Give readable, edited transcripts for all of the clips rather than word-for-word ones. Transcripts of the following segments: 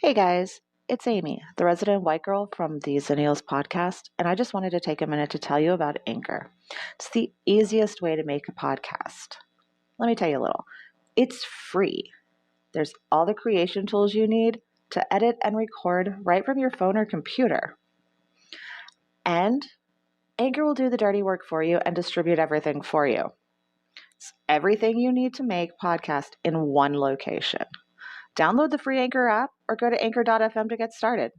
Hey guys, it's Amy, the resident white girl from the Xennials podcast, and I just wanted to take a minute to tell you about Anchor. It's the easiest way to make a podcast. Let me tell you a little. It's free. There's all the creation tools you need to edit and record right from your phone or computer. And Anchor will do the dirty work for you and distribute everything for you. It's everything you need to make podcast in one location. Download the free Anchor app or go to anchor.fm to get started.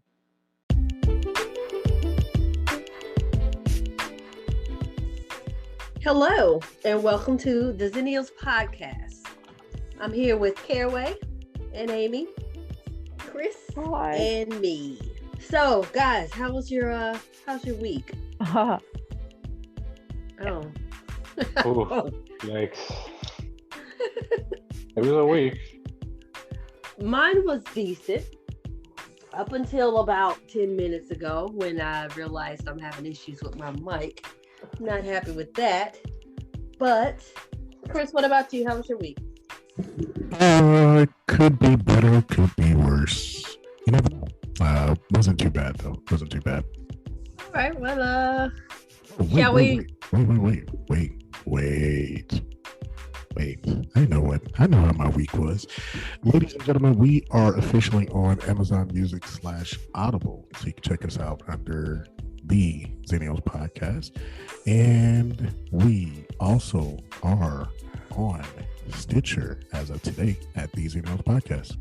Hello, and welcome to the Xennials podcast. I'm here with Caraway and Amy, Chris, and me. So, guys, how's your week? Oh, yikes. It was a week. Mine was decent up until about 10 minutes ago when I realized I'm having issues with my mic. Not happy with that. But, Chris, what about you? How was your week? Could be better, could be worse. You never know. Wasn't too bad, though. Wasn't too bad. All right, well, Wait. I know how my week was. Ladies and gentlemen, we are officially on Amazon Music /Audible. So you can check us out under the Xennials podcast. And we also are on Stitcher as of today at the Xennials podcast.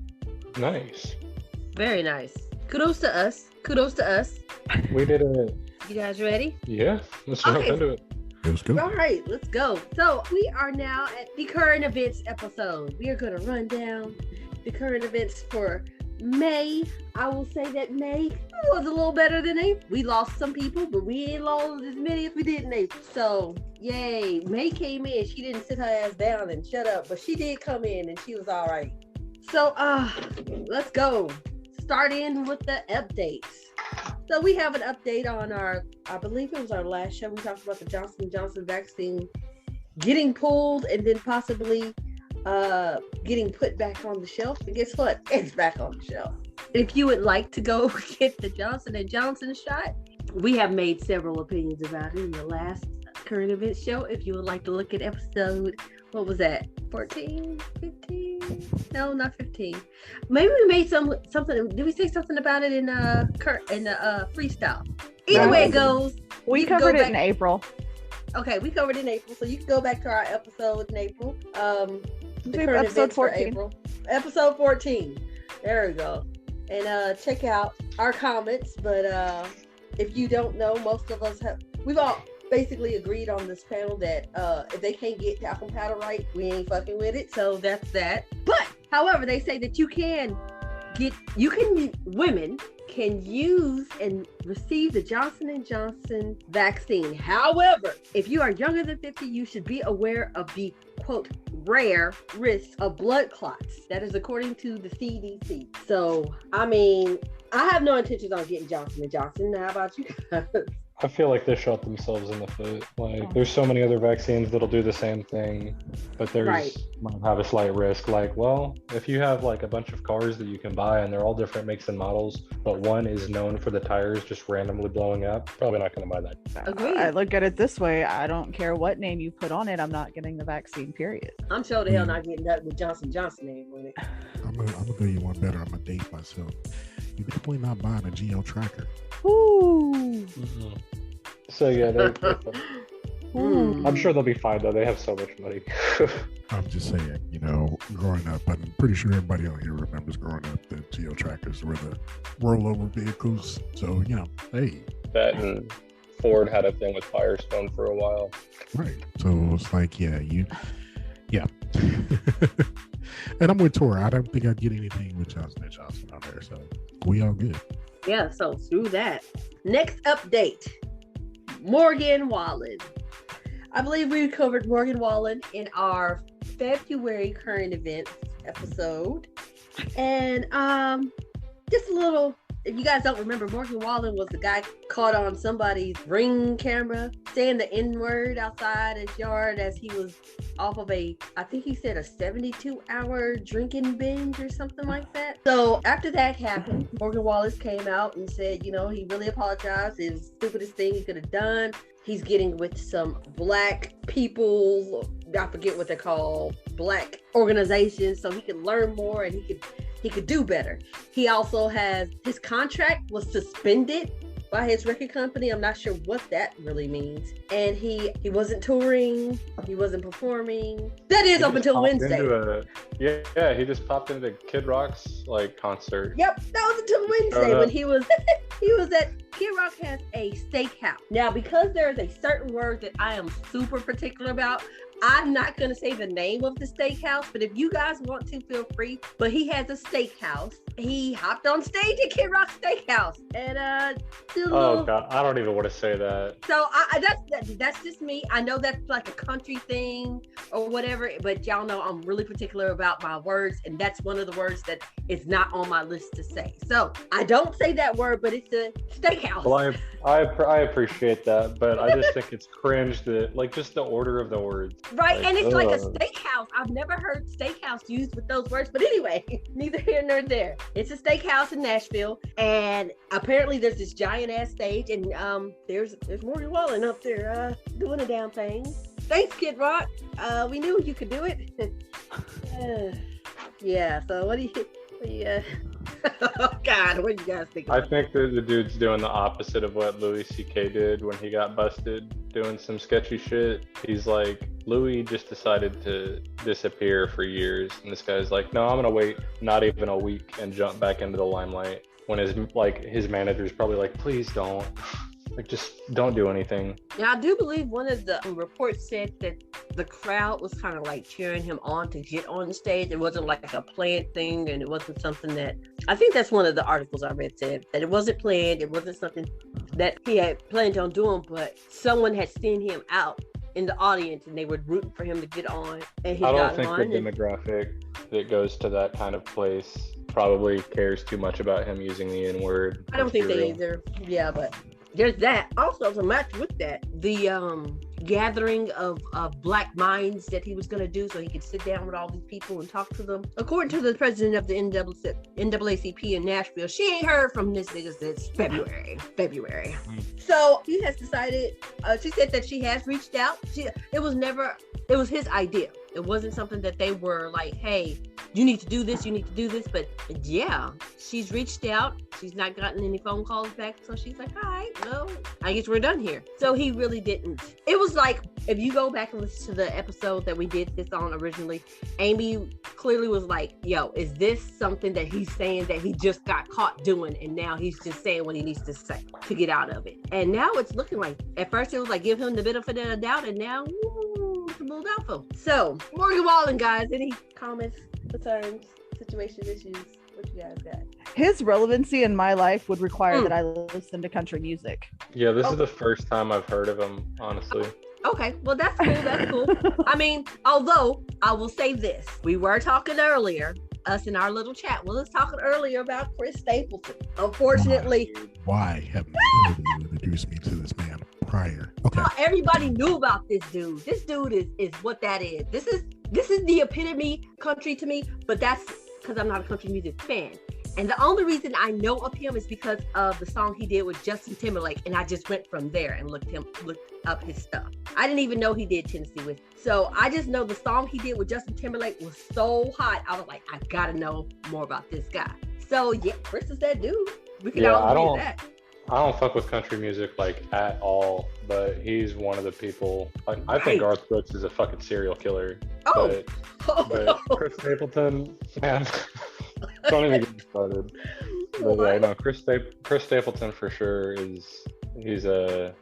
Nice. Very nice. Kudos to us. We did it. You guys ready? Yeah, let's jump into it. Let's go. All right, let's go. So we are now at the current events episode. We are going to run down the current events for May. I will say that May was a little better than April. We lost some people, but we ain't lost as many as we did in April. So, yay. May came in. She didn't sit her ass down and shut up, but she did come in and she was all right. So, let's go. Start in with the updates. So we have an update on I believe it was our last show. We talked about the Johnson & Johnson vaccine getting pulled and then possibly getting put back on the shelf. And guess what? It's back on the shelf. If you would like to go get the Johnson & Johnson shot, we have made several opinions about it in the last current events show. If you would like to look at episode, what was that? 14? 15? No, not 15. Maybe we made something. Did we say something about it in freestyle? Either way it goes. We covered it in April. Okay, we covered it in April, so you can go back to our episode in April. The current episode 14. For April. Episode 14. There we go. And check out our comments. But if you don't know, most of us we've all basically agreed on this panel that if they can't get talcum powder right, we ain't fucking with it. So that's that. But however, they say that women can use and receive the Johnson & Johnson vaccine. However, if you are younger than 50, you should be aware of the quote rare risk of blood clots. That is according to the CDC. So, I mean, I have no intentions on getting Johnson & Johnson. How about you guys? I feel like they shot themselves in the foot. There's so many other vaccines that'll do the same thing, but might have a slight risk. If you have a bunch of cars that you can buy and they're all different makes and models, but one is known for the tires just randomly blowing up, probably not going to buy that. Agreed. I look at it this way. I don't care what name you put on it. I'm not getting the vaccine, period. I'm sure the hell not getting that with Johnson & Johnson name with it. I'm gonna do you one better. I'm gonna date myself. You're definitely not buying a GL tracker. Ooh. Mm-hmm. So yeah, I'm sure they'll be fine though. They have so much money. I'm just saying, growing up, I'm pretty sure everybody on here remembers growing up that GL trackers were the rollover vehicles. So, hey. That and Ford had a thing with Firestone for a while. Right. So it's yeah. And I'm with Tora. I don't think I'd get anything with Johnson & Johnson on there. So we all good. Yeah, so through that. Next update. Morgan Wallen. I believe we covered Morgan Wallen in our February current events episode. And just a little, if you guys don't remember, Morgan Wallen was the guy caught on somebody's Ring camera saying the N-word outside his yard as he was off of I think he said a 72-hour drinking binge or something like that. So after that happened, Morgan Wallace came out and said, he really apologized. It was the stupidest thing he could have done. He's getting with some black people, I forget what they're called, black organizations, so he could learn more and he could do better. He also has, his contract was suspended by his record company. I'm not sure what that really means. And he wasn't touring, he wasn't performing. That is up until Wednesday. He just popped into Kid Rock's concert. Yep, that was until Wednesday when he was at Kid Rock has a steakhouse. Now, because there is a certain word that I am super particular about, I'm not going to say the name of the steakhouse, but if you guys want to, feel free. But he has a steakhouse. He hopped on stage at Kid Rock Steakhouse and oh God, I don't even want to say that. So that's just me. I know that's like a country thing or whatever, but y'all know I'm really particular about my words, and that's one of the words that is not on my list to say. So I don't say that word, but it's a steakhouse. Well, I appreciate that, but I just think it's cringe that just the order of the words. Right, and it's like a steakhouse. I've never heard steakhouse used with those words, but anyway, neither here nor there. It's a steakhouse in Nashville, and apparently there's this giant ass stage, and there's Morgan Wallen up there doing a damn thing. Thanks, Kid Rock. We knew you could do it. Yeah. So what do you? Oh God, what do you guys think? I think that the dude's doing the opposite of what Louis C.K. did when he got busted doing some sketchy shit. He's like, Louis just decided to disappear for years, and this guy's like, no, I'm gonna wait not even a week and jump back into the limelight. When his manager's probably like, please don't. Just don't do anything. Now, I do believe one of the reports said that the crowd was kind of cheering him on to get on the stage. It wasn't like a planned thing, and it wasn't something that, I think that's one of the articles I read said, that it wasn't planned. It wasn't something that he had planned on doing, but someone had seen him out in the audience and they were rooting for him to get on, and he got on. I don't think the demographic that goes to that kind of place probably cares too much about him using the N-word. I don't think they either. Yeah, but there's that. Also, to match with that, the gathering of black minds that he was going to do so he could sit down with all these people and talk to them. According to the president of the NAACP in Nashville, she ain't heard from this nigga since February. So he has decided, she said that she has reached out. It was his idea. It wasn't something that they were like, hey, you need to do this. But yeah, she's reached out. She's not gotten any phone calls back. So she's like, all right, well, I guess we're done here. So he really didn't. It was like, if you go back and listen to the episode that we did this on originally, Amy clearly was like, yo, is this something that he's saying that he just got caught doing, and now he's just saying what he needs to say to get out of it? And now it's looking like, at first it was like, give him the benefit of the doubt, and now, it's a little doubtful. So, Morgan Wallen, guys, any comments, concerns, situation, issues? What you guys got? His relevancy in my life would require that I listen to country music. Yeah, this is the first time I've heard of him, honestly. Okay, well, that's cool. I mean, although I will say this, we were talking earlier, us in our little chat, we was talking earlier about Chris Stapleton. Unfortunately, why haven't you introduced me to this man prior? Okay, everybody knew about this dude. This dude is what that is. This is the epitome country to me, but that's because I'm not a country music fan. And the only reason I know of him is because of the song he did with Justin Timberlake, and I just went from there and looked up his stuff. I didn't even know he did Tennessee with. So I just know the song he did with Justin Timberlake was so hot. I was like, I gotta know more about this guy. So yeah, Chris is that dude. We can all agree with that. I don't fuck with country music at all, but he's one of the people. I think Garth Brooks is a fucking serial killer. But Chris Stapleton, man, don't even get me started. But yeah, no, Chris Stapleton for sure he's that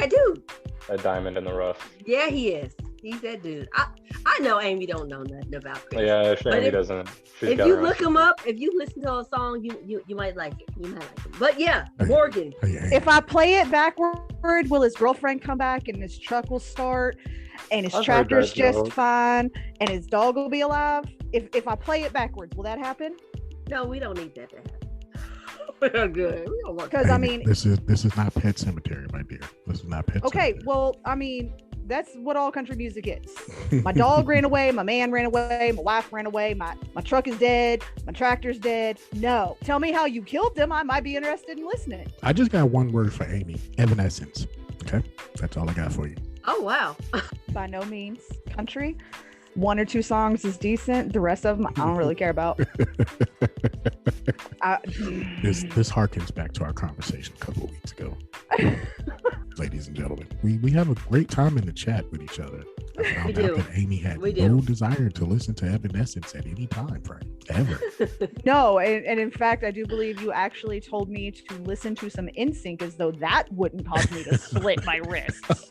dude. A diamond in the rough. Yeah, he is. He's that dude. I know Amy don't know nothing about Chris. Yeah, Amy doesn't. If you look him up, if you listen to a song, you might like it. You might like it. But yeah, Morgan. If I play it backward, will his girlfriend come back and his truck will start and his tractor's just fine and his dog will be alive? If I play it backwards, will that happen? No, we don't need that to happen. We're good. We don't want because I mean, this is not Pet Cemetery, my dear. This is not Pet. Okay, Cemetery. well, I mean, That's what all country music is. My dog ran away, my man ran away, my wife ran away, my truck is dead, my tractor's dead. No. Tell me how you killed them. I might be interested in listening. I just got one word for Amy. Evanescence. Okay? That's all I got for you. Oh, wow. By no means country. One or two songs is decent. The rest of them, I don't really care about. This harkens back to our conversation a couple of weeks ago. Ladies and gentlemen, we have a great time in the chat with each other. I found out that Amy had no desire to listen to Evanescence at any time frame, ever. No, and in fact, I do believe you actually told me to listen to some NSYNC as though that wouldn't cause me to slit my wrists.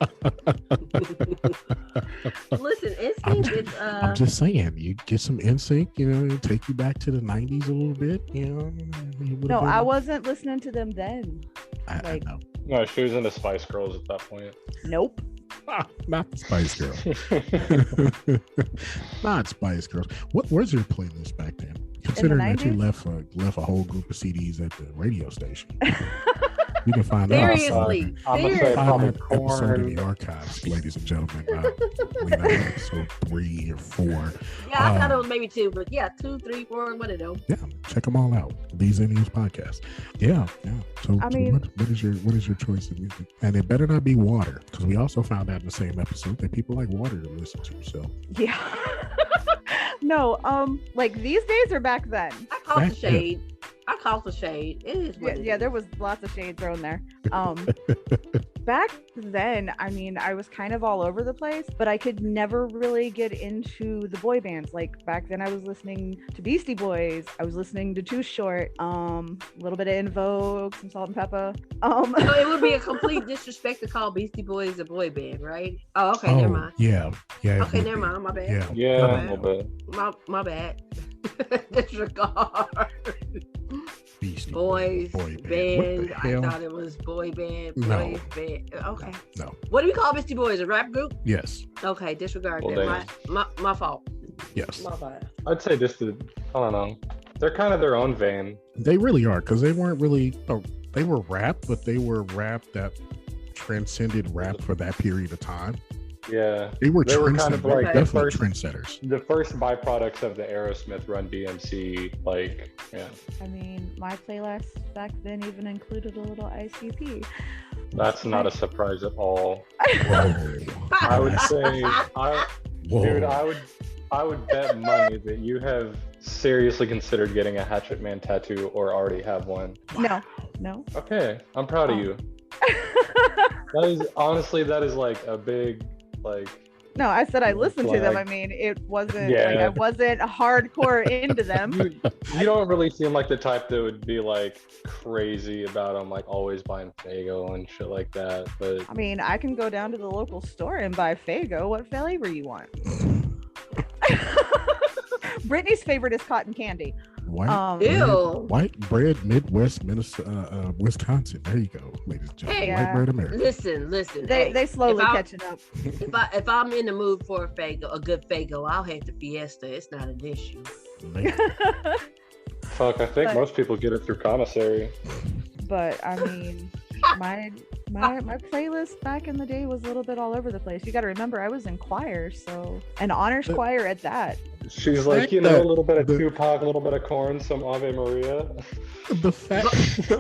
Listen, NSYNC, I'm just saying, you get some NSYNC, you know, take you back to the 90s a little bit, you know. No, I wasn't listening to them then. I know. No, she was into Spice Girls at that point. Nope. Not the Spice Girls. Not Spice Girls. What was your playlist back then? Considering that you left a whole group of CDs at the radio station. You can find that Seriously. episode in the archives, ladies and gentlemen. Episode 3 or 4. Yeah, I thought it was maybe 2, but yeah, 2, 3, 4, one of them. Yeah, check them all out. These Xennials podcast. Yeah. So what is your choice of music? And it better not be water, because we also found out in the same episode that people like water to listen to. So yeah. No, like these days or back then? I call the shade. I call the shade. It is what yeah, there was lots of shade thrown there. Back then, I mean, I was kind of all over the place, but I could never really get into the boy bands. Like back then, I was listening to Beastie Boys. I was listening to Too Short. A little bit of In Vogue, some Salt and Pepper. So it would be a complete disrespect to call Beastie Boys a boy band, right? Oh, okay, never mind. Yeah. Okay, never mind. My bad. Yeah, a little bit. My bad. Disregard. Beastie Boys boy band. I thought it was boy band. Boys band. Okay. No. What do we call Beastie Boys? A rap group? Yes. Okay, disregard that. My fault. Yes. My bad. I'd say I don't know. They're kind of their own vein. They really are, because they weren't really. They were rap, but they were rap that transcended rap for that period of time. Yeah, they were kind of like definitely trendsetters. The first byproducts of the Aerosmith Run DMC, like, yeah. I mean, my playlist back then even included a little ICP. That's not a surprise at all. I would say, dude, I would bet money that you have seriously considered getting a Hatchet Man tattoo or already have one. No. Okay, I'm proud of you. That is like a big. No, I said I listened to them. I mean, it wasn't like I wasn't hardcore into them. You don't really seem like the type that would be like crazy about them, like always buying Faygo and shit like that. But I mean, I can go down to the local store and buy Faygo. What flavor you want? Brittany's favorite is cotton candy. White bread, Midwest, Minnesota, Wisconsin. There you go, ladies and gentlemen. Hey, white bread America. Listen. They slowly catching up. If I'm in the mood for a good Faygo, I'll have the Fiesta. It's not an issue. Fuck, I think most people get it through commissary. But I mean, my playlist back in the day was a little bit all over the place. You got to remember, I was in choir, so an honors choir at that. She's like, a little bit of Tupac, a little bit of Korn, some Ave Maria. The fact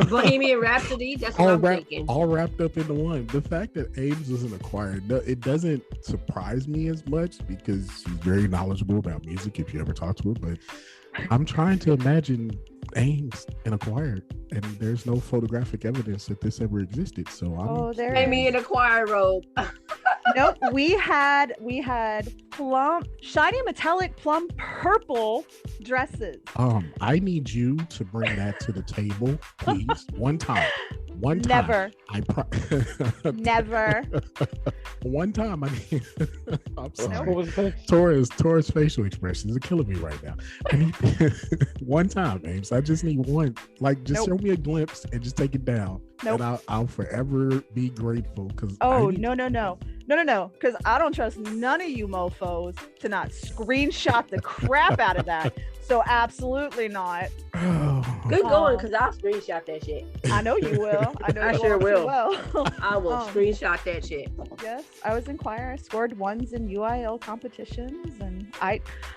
Bohemian Rhapsody, that's what I'm thinking. All wrapped up into one. The fact that Ames was in a choir, it doesn't surprise me as much because she's very knowledgeable about music if you ever talk to her, but I'm trying to imagine Ames in a choir, and there's no photographic evidence that this ever existed. So Amy in a choir robe. Nope, we had plum, shiny metallic plum purple dresses. I need you to bring that to the table, please. One time. Never. Never. One time. I'm sorry. What was that? Taurus facial expressions are killing me right now. I need one time, Ames. I just need one. Like, just show me a glimpse and just take it down. Nope. And I'll forever be grateful. Because no. Because I don't trust none of you mofos to not screenshot the crap out of that. So absolutely not. Good going, because I'll screenshot that shit. I know you will. I know I you sure will. will. I will screenshot that shit. Yes, I was in choir. I scored ones in UIL competitions, and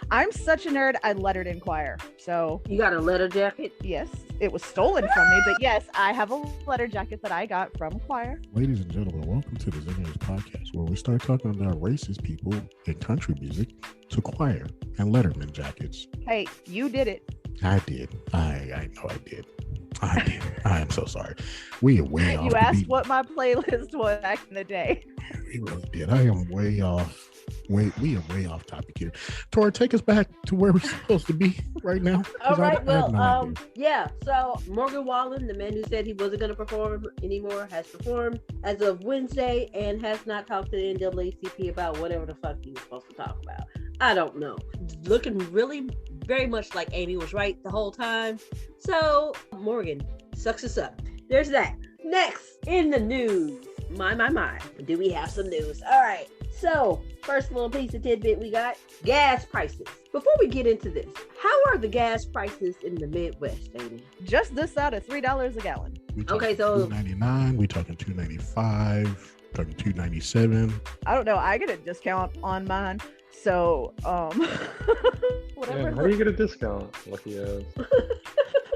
I'm such a nerd. I lettered in choir. So You got a letter jacket? yes, it was stolen from me, but yes, I have a letter jacket that I got from choir. Ladies and gentlemen, welcome to the Xennials podcast, where we start talking about racist people in country music to choir and letterman jackets. Hey, you did it. I did. I know I did. I did. I am so sorry. We are way off. You asked what my playlist was back in the day. We really did. I am way off. We are way off topic here. Tori, take us back to where we're supposed to be right now. All right. Yeah. So Morgan Wallen, the man who said he wasn't going to perform anymore, has performed as of Wednesday and has not talked to the NAACP about whatever the fuck he was supposed to talk about. I don't know. Looking really very much like Amy was right the whole time. So Morgan sucks us up. There's that. Next in the news. My. Do we have some news? All right. So first little piece of tidbit we got, gas prices. Before we get into this, how are the gas prices in the Midwest, Amy? Just this out of $3 a gallon. Okay, so $2.99. We talking $2.95. Talking $2.97. I don't know. I get a discount on mine. So, whatever. Yeah, how do you get a discount? Lucky ass.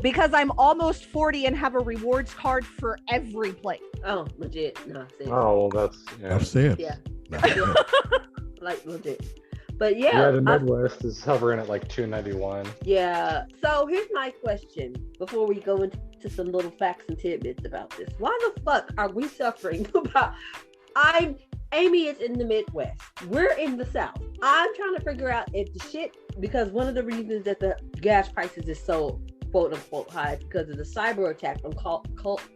Because I'm almost 40 and have a rewards card for every place. Oh, legit. No, well, that's I've said. Yeah. Yeah. Like legit. But yeah, the Midwest is hovering at like $2.91. Yeah. So here's my question before we go into some little facts and tidbits about this. Why the fuck are we suffering about? Amy is in the Midwest. We're in the South. I'm trying to figure out if the shit, because one of the reasons that the gas prices is so quote unquote high is because of the cyber attack on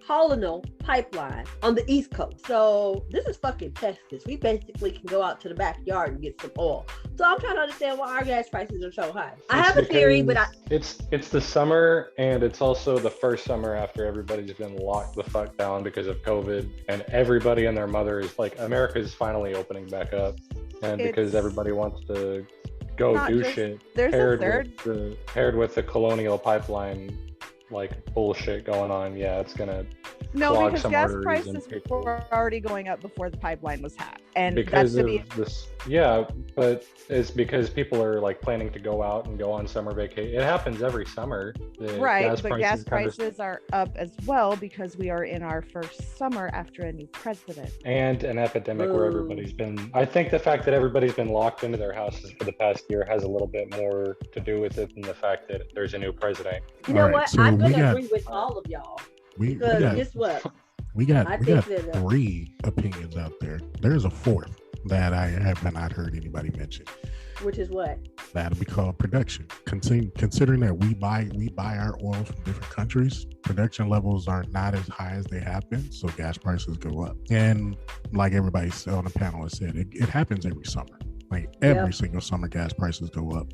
Colonial Pipeline on the East Coast. So this is fucking Texas. We basically can go out to the backyard and get some oil. So I'm trying to understand why our gas prices are so high. I have a theory, but it's the summer, and it's also the first summer after everybody's been locked the fuck down because of COVID, and everybody and their mother is like, America's finally opening back up, and because everybody wants to go do shit. There's a third paired with the Colonial Pipeline like bullshit going on. Yeah, it's gonna clog because some gas arteries prices and were already going up before the pipeline was hacked, and because of this. Yeah, but it's because people are like planning to go out and go on summer vacation. It happens every summer. Gas prices are up as well because we are in our first summer after a new president and an epidemic where everybody's been. I think the fact that everybody's been locked into their houses for the past year has a little bit more to do with it than the fact that there's a new president. You know what? So I'm going to agree with all of y'all. Guess what? We got 3 opinions out there. There's a 4th that I have not heard anybody mention. Which is what? That'll be called production. Considering that we buy our oil from different countries, production levels are not as high as they have been, so gas prices go up. And like everybody on the panel has said, it happens every summer. Like every single summer, gas prices go up.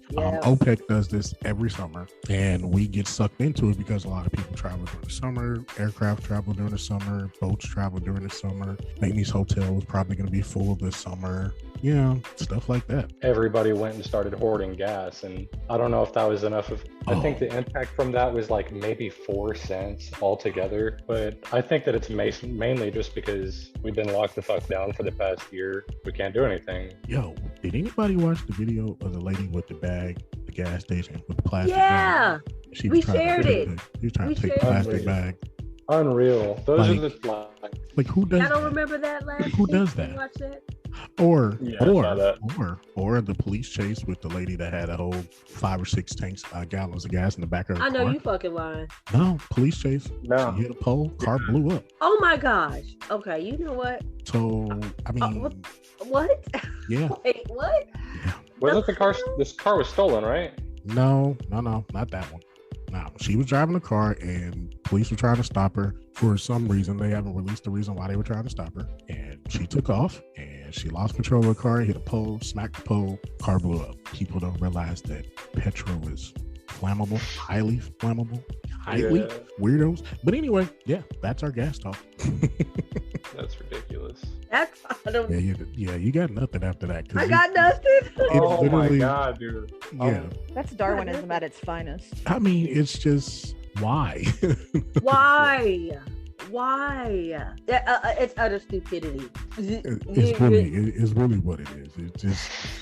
OPEC does this every summer, and we get sucked into it because a lot of people travel during the summer. Aircraft travel during the summer. Boats travel during the summer. These hotels probably going to be full this summer. Stuff like that. Everybody went and started hoarding gas, and I don't know if that was enough of. I think the impact from that was like maybe 4 cents altogether, but I think that it's mainly just because we've been locked the fuck down for the past year. We can't do anything. Yo, did anybody watch the video of the lady with the bag, the gas station with the plastic bag? Yeah, we shared it. She was trying to take the plastic bag. Unreal. Those are the like who does? I don't remember that last. Who does that? Watch that? Or the police chase with the lady that had a whole 5 or 6 gallons of gas in the back of her car. I know you fucking lying. No, police chase. No. She hit a pole, car blew up. Oh my gosh. Okay, you know what? So I mean, what? Yeah. Wait, what? Yeah. Wasn't the car? This car was stolen, right? No, not that one. No, she was driving a car and police were trying to stop her for some reason. They haven't released the reason why they were trying to stop her. And she took off and she lost control of the car, hit a pole, smacked the pole, car blew up. People don't realize that petrol is flammable, highly flammable, highly weirdos. But anyway, yeah, that's our gas talk. That's ridiculous. ridiculous. That's I don't. Yeah, you got nothing after that. I got nothing. Oh my literally- god, dude. Yeah, That's Darwinism at its finest. I mean, it's just why? Why? It's utter stupidity. It's really what it is. It's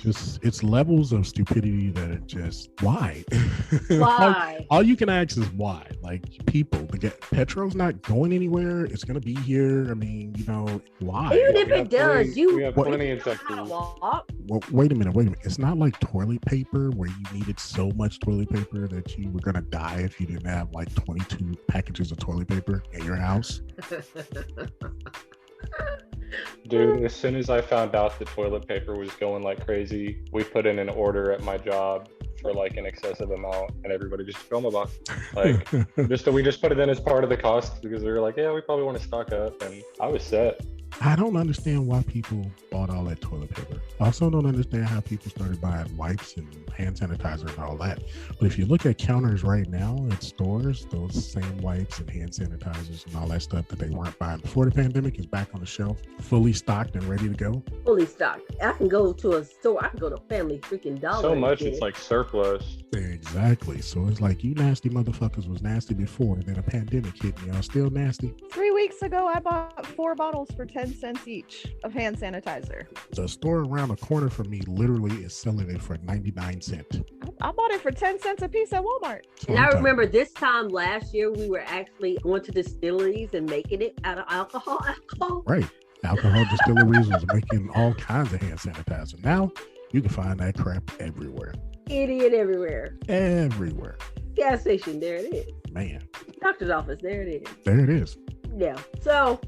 just it's levels of stupidity that are just why. Why? all you can ask is why. Like people, petrol's not going anywhere. It's gonna be here. I mean, why? Even if it does, we have plenty of examples. walk. Well, wait a minute. It's not like toilet paper where you needed so much toilet paper that you were gonna die if you didn't have like 22 packages of toilet paper in your house. Dude, as soon as I found out the toilet paper was going like crazy, we put in an order at my job for like an excessive amount, and everybody just fill my box. Like, we just put it in as part of the cost because they were like, yeah, we probably want to stock up, and I was set. I don't understand why people bought all that toilet paper. I also don't understand how people started buying wipes and hand sanitizer and all that. But if you look at counters right now at stores, those same wipes and hand sanitizers and all that stuff that they weren't buying before the pandemic is back on the shelf, fully stocked and ready to go. Fully stocked. I can go to a store. I can go to Family freaking Dollar. So much, and it's like surplus. Exactly. So it's like you nasty motherfuckers was nasty before, and then a pandemic hit and y'all still nasty. 3 weeks ago, I bought 4 bottles for 10 cents each of hand sanitizer. The store around the corner from me literally is selling it for 99 cents. I bought it for 10 cents a piece at Walmart. And I remember this time last year, we were actually going to distilleries and making it out of alcohol. Right. Alcohol distilleries was making all kinds of hand sanitizer. Now you can find that crap everywhere. Idiot everywhere. Everywhere. Gas station, there it is. Man. Doctor's office, there it is. There it is. Yeah. So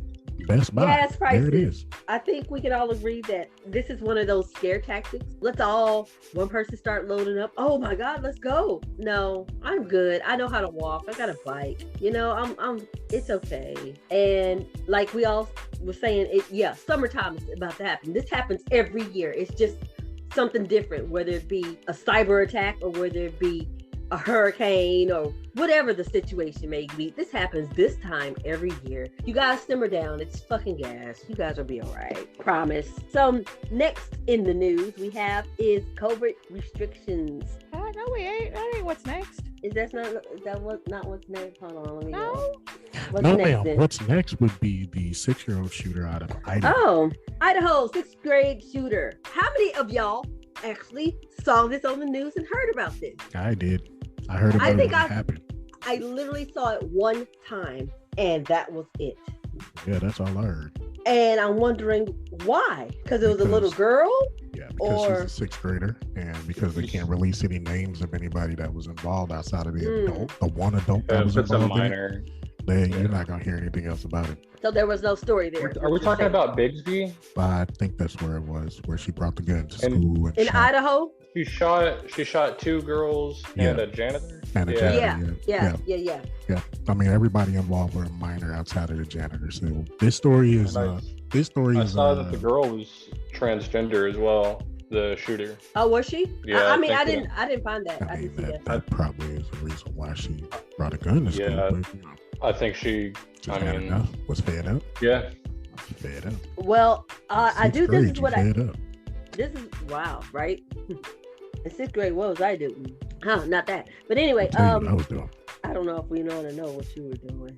Best Buy. gas prices. There it is. I think we can all agree that this is one of those scare tactics. One person start loading up. Oh my God, let's go. No, I'm good. I know how to walk. I got a bike. It's okay. And like we all were saying, summertime is about to happen. This happens every year. It's just something different, whether it be a cyber attack or whether it be a hurricane or whatever the situation may be. This happens this time every year. You guys simmer down. It's fucking gas. You guys will be all right. Promise. So next in the news we have is COVID restrictions. No, we ain't. That ain't what's next. Is that not what's next? Hold on, let me No. go. What's No, next ma'am. then? What's next would be the 6-year-old shooter out of Idaho. Oh, Idaho 6th grade shooter. How many of y'all actually saw this on the news and heard about this? I did. I heard about it when it happened. I literally saw it one time, and that was it. Yeah, that's all I heard. And I'm wondering why? Because it was a little girl? Yeah, because Or- she's a 6th grader, and because they can't release any names of anybody that was involved outside of the one adult that was If it's a involved in it, minor. then you're not gonna hear anything else about it. So there was no story there. Are we talking about Bigsby? I think that's where it was, where she brought the gun to And- school and in shot Idaho? She shot 2 girls and a janitor. and a Yeah. janitor. Yeah. I mean, everybody involved were a minor outside of the janitor. So this story is I saw that the girl was transgender as well. The shooter. Oh, was she? Yeah, I mean, I I think didn't find that. I I mean, didn't see that. that probably is the reason why she brought a gun to school. Yeah. But, I think she. just I had mean, enough. Was fed up. yeah. Fed up. Well, I do. 6th grade, This is what you fed up. This is wow, right? In 6th grade, what was I doing? Huh? Not that. But anyway, I'll tell you what I was doing. I don't know if we want to know what you were doing.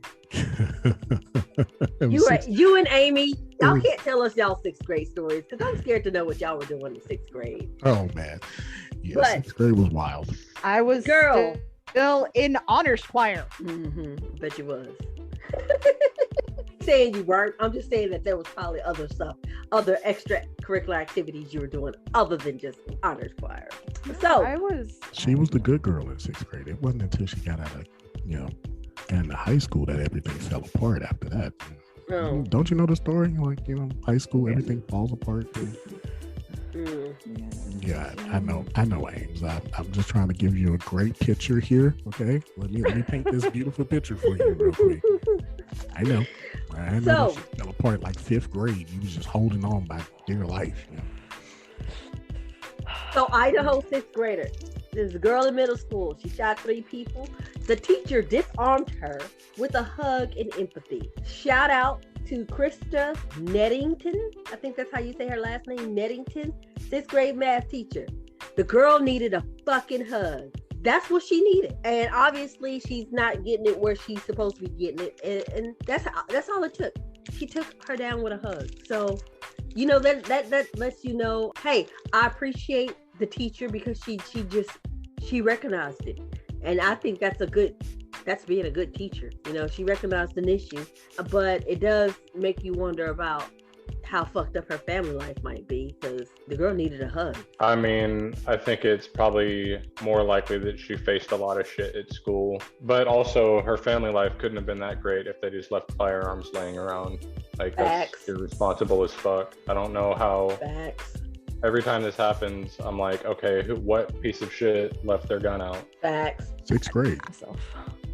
It was You and Amy, y'all was- can't tell us y'all 6th grade stories because I'm scared to know what y'all were doing in 6th grade. Oh man, yeah, But- 6th grade was wild. I was Girl. still in honors choir. Mm-hmm. Bet you was. Saying you weren't. I'm just saying that there was probably other stuff, other extracurricular activities you were doing other than just honors choir. So I was. She was the good girl in 6th grade. It wasn't until she got out of, got into high school that everything fell apart after that. oh, Don't you know the story? Like, high school, everything falls apart. Yeah, I know, Ames. I'm just trying to give you a great picture here. Okay, let me paint this beautiful picture for you real quick. I know So- that shit fell apart like 5th grade. You was just holding on by dear life. So Idaho 6th grader. There's a girl in middle school. She shot 3 people. The teacher disarmed her with a hug and empathy. Shout out to Krista Nettington. I think that's how you say her last name, Nettington, 6th grade math teacher. The girl needed a fucking hug. That's what she needed. And obviously she's not getting it where she's supposed to be getting it. And that's all it took. She took her down with a hug. So, you know, that lets you know, hey, I appreciate the teacher because she recognized it. And I think that's being a good teacher. You know, she recognized an issue, but it does make you wonder about how fucked up her family life might be, because the girl needed a hug. I mean, I think it's probably more likely that she faced a lot of shit at school, but also her family life couldn't have been that great if they just left firearms laying around. Like, that's irresponsible as fuck. I don't know how. Facts. Every time this happens, I'm like, okay, what piece of shit left their gun out? Facts. 6th grade. Myself.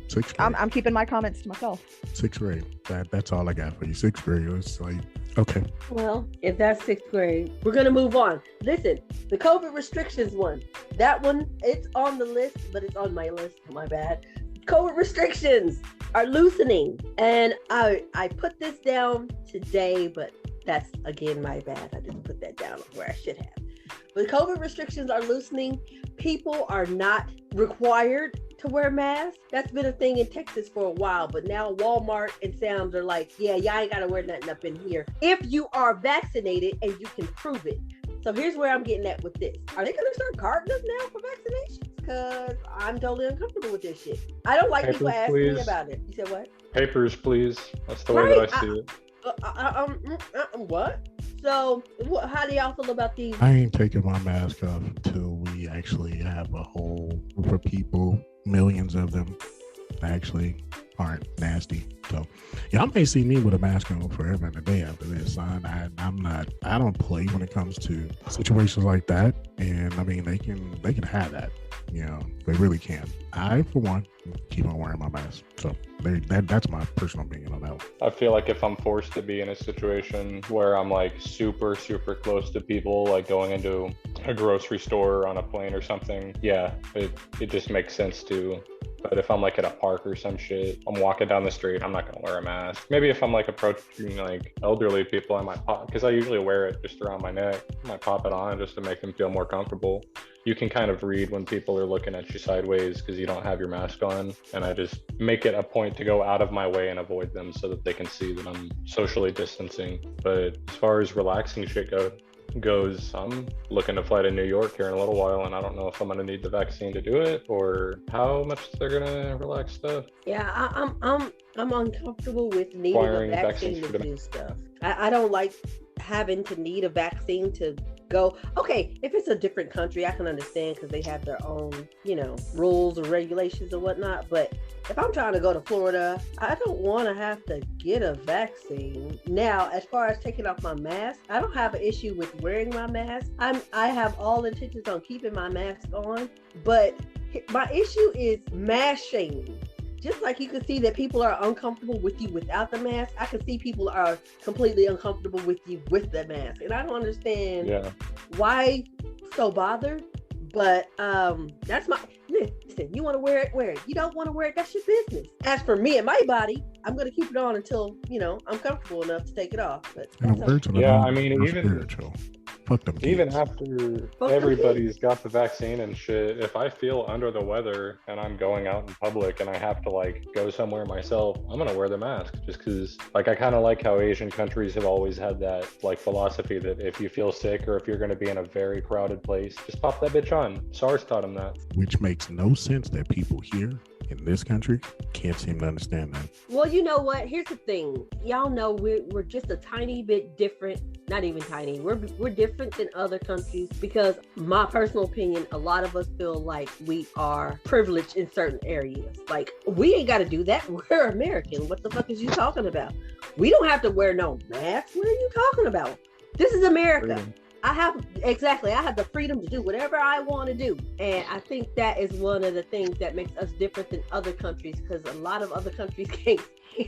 6th grade. I'm keeping my comments to myself. 6th grade. That's all I got for you. 6th grade. It's like, okay. Well, if that's 6th grade, we're gonna move on. Listen, the COVID restrictions one. That one, it's on the list, but it's on my list. My bad. COVID restrictions are loosening, and I put this down today, but that's again my bad. I didn't put that down where I should have. But COVID restrictions are loosening. People are not required to wear masks. That's been a thing in Texas for a while, but now Walmart and Sam's are like, yeah, y'all ain't gotta wear nothing up in here if you are vaccinated and you can prove it. So here's where I'm getting at with this. Are they gonna start carding us now for vaccinations? Because I'm totally uncomfortable with this shit. I don't like people asking me about it. You said what? Papers, please. That's the way that I see it. What? So, how do y'all feel about these? I ain't taking my mask off until we actually have a whole group of people, millions of them, actually aren't nasty. So, y'all may see me with a mask on forever and a day after this, son. I don't play when it comes to situations like that. And I mean, they can have that. You know, they really can. I, for one, keep on wearing my mask. So that's my personal opinion on that one. I feel like if I'm forced to be in a situation where I'm like super, super close to people, like going into a grocery store or on a plane or something, yeah, it just makes sense to. But if I'm like at a park or some shit, I'm walking down the street, I'm not gonna wear a mask. Maybe if I'm like approaching like elderly people, I might pop, because I usually wear it just around my neck. I might pop it on just to make them feel more comfortable. You can kind of read when people are looking at you sideways because you don't have your mask on. And I just make it a point to go out of my way and avoid them so that they can see that I'm socially distancing. But as far as relaxing shit goes, I'm looking to fly to New York here in a little while, and I don't know if I'm going to need the vaccine to do it or how much they're going to relax stuff. Yeah, I'm uncomfortable with needing a vaccine to do stuff. I don't like having to need a vaccine to go. Okay, if it's a different country, I can understand because they have their own, rules or regulations or whatnot. But if I'm trying to go to Florida, I don't want to have to get a vaccine. Now, as far as taking off my mask, I don't have an issue with wearing my mask. I have all intentions on keeping my mask on, but my issue is mask shaming. Just like you can see that people are uncomfortable with you without the mask, I can see people are completely uncomfortable with you with the mask. And I don't understand why so bothered. But that's listen, you want to wear it, wear it. You don't want to wear it, that's your business. As for me and my body, I'm going to keep it on until, I'm comfortable enough to take it off. But I mean, even kids. after everybody's got the vaccine and shit, if I feel under the weather and I'm going out in public and I have to go somewhere myself, I'm gonna wear the mask just because I kind of like how Asian countries have always had that philosophy that if you feel sick or if you're gonna be in a very crowded place, just pop that bitch on. SARS taught them that. Which makes no sense that people here in this country can't seem to understand that. Well, you know what? Here's the thing. Y'all know we're just a tiny bit different. Not even tiny. We're different than other countries because, my personal opinion, a lot of us feel like we are privileged in certain areas. We ain't got to do that. We're American. What the fuck is you talking about? We don't have to wear no mask. What are you talking about? This is America. Freedom. I have the freedom to do whatever I want to do. And I think that is one of the things that makes us different than other countries, because a lot of other countries can't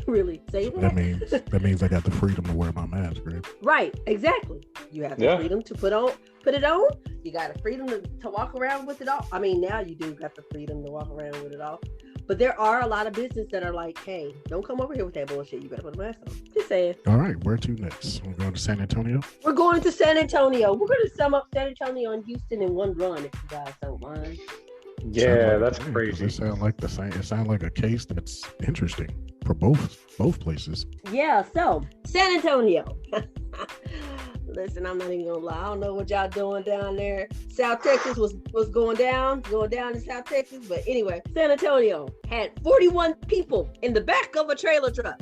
really say that. That means I got the freedom to wear my mask, right? Right, exactly. You have the freedom to put it on. You got the freedom to walk around with it off. I mean, now you do got the freedom to walk around with it off. But there are a lot of businesses that are like, hey, don't come over here with that bullshit. You better put a mask on. Just saying. All right, where to next? We're going to San Antonio. We're going to San Antonio. We're going to sum up San Antonio and Houston in one run, if you guys don't mind. Yeah, that's crazy. It sounds like the same. It sounds like a case that's interesting for both places. Yeah. So San Antonio. Listen, I'm not even gonna lie. I don't know what y'all doing down there. South Texas was going down in South Texas. But anyway, San Antonio had 41 people in the back of a trailer truck.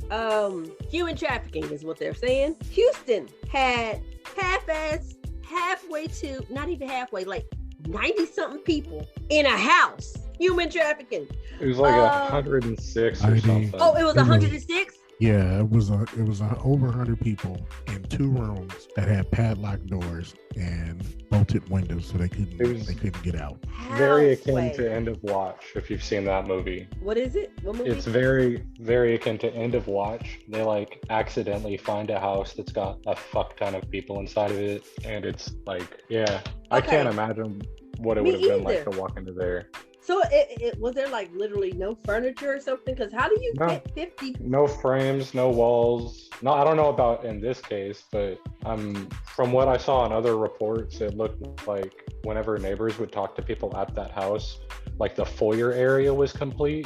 Human trafficking is what they're saying. Houston had halfway to, not even halfway, like 90 something people in a house. Human trafficking. It was like 106 or something. Oh, it was 106? Yeah, it was over 100 people in 2 rooms that had padlocked doors and bolted windows, so they couldn't get out. Very akin to End of Watch, if you've seen that movie. What is it? What movie? It's very, very akin to End of Watch. They like accidentally find a house that's got a fuck ton of people inside of it, and it's like, yeah, I can't imagine what it would have been like to walk into there. So it was there like literally no furniture or something? Because how do you get 50? No frames, no walls. No, I don't know about in this case, but from what I saw in other reports, it looked like whenever neighbors would talk to people at that house, like the foyer area was complete,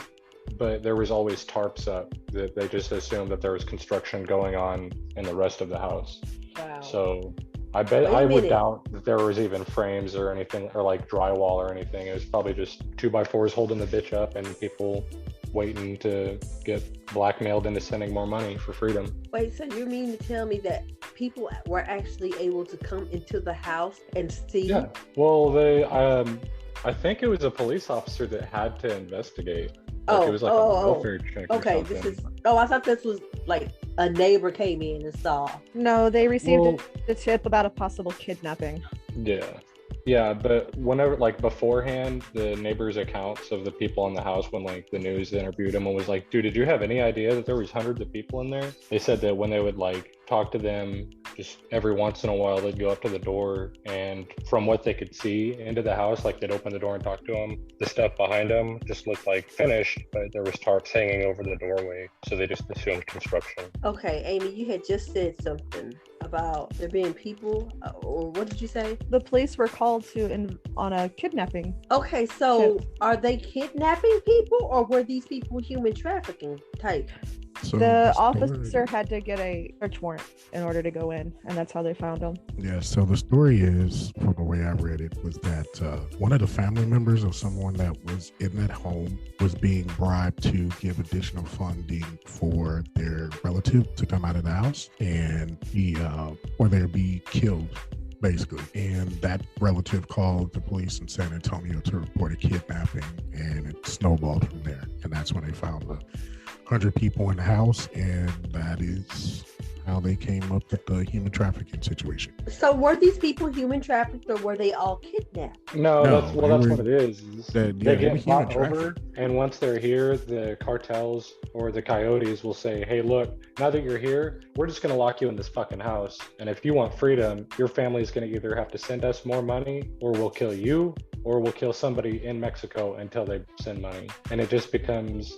but there was always tarps up that they just assumed that there was construction going on in the rest of the house. Wow. So I would doubt that there was even frames or anything, or like drywall or anything. It was probably just 2x4s holding the bitch up and people waiting to get blackmailed into sending more money for freedom. Wait, so you mean to tell me that people were actually able to come into the house and see? Yeah. Well, I think it was a police officer that had to investigate. Like it was like a welfare check. Okay, I thought this was like a neighbor came in and saw. No, they received a tip about a possible kidnapping. Yeah, but whenever, like beforehand, the neighbors' accounts of the people in the house, when like the news interviewed them and was like, dude, did you have any idea that there was hundreds of people in there? They said that when they would like talk to them, just every once in a while, they'd go up to the door, and from what they could see into the house, like they'd open the door and talk to them, the stuff behind them just looked like finished, but there was tarps hanging over the doorway, so they just assumed construction. Okay, Amy, you had just said something about there being people, or what did you say? The police were called on a kidnapping. Okay, so are they kidnapping people, or were these people human trafficking type? So the officer had to get a search warrant in order to go in, and that's how they found him. Yeah, so the story is, from the way I read it, was that one of the family members of someone that was in that home was being bribed to give additional funding for their relative to come out of the house and or they'd be killed, basically. And that relative called the police in San Antonio to report a kidnapping, and it snowballed from there. And that's when they found the 100 people in the house, and that is how they came up with the human trafficking situation. So were these people human trafficked, or were they all kidnapped? No, that's what it is. They get bought over, and once they're here, the cartels or the coyotes will say, hey, look, now that you're here, we're just going to lock you in this fucking house. And if you want freedom, your family's going to either have to send us more money, or we'll kill you, or we'll kill somebody in Mexico until they send money. And it just becomes...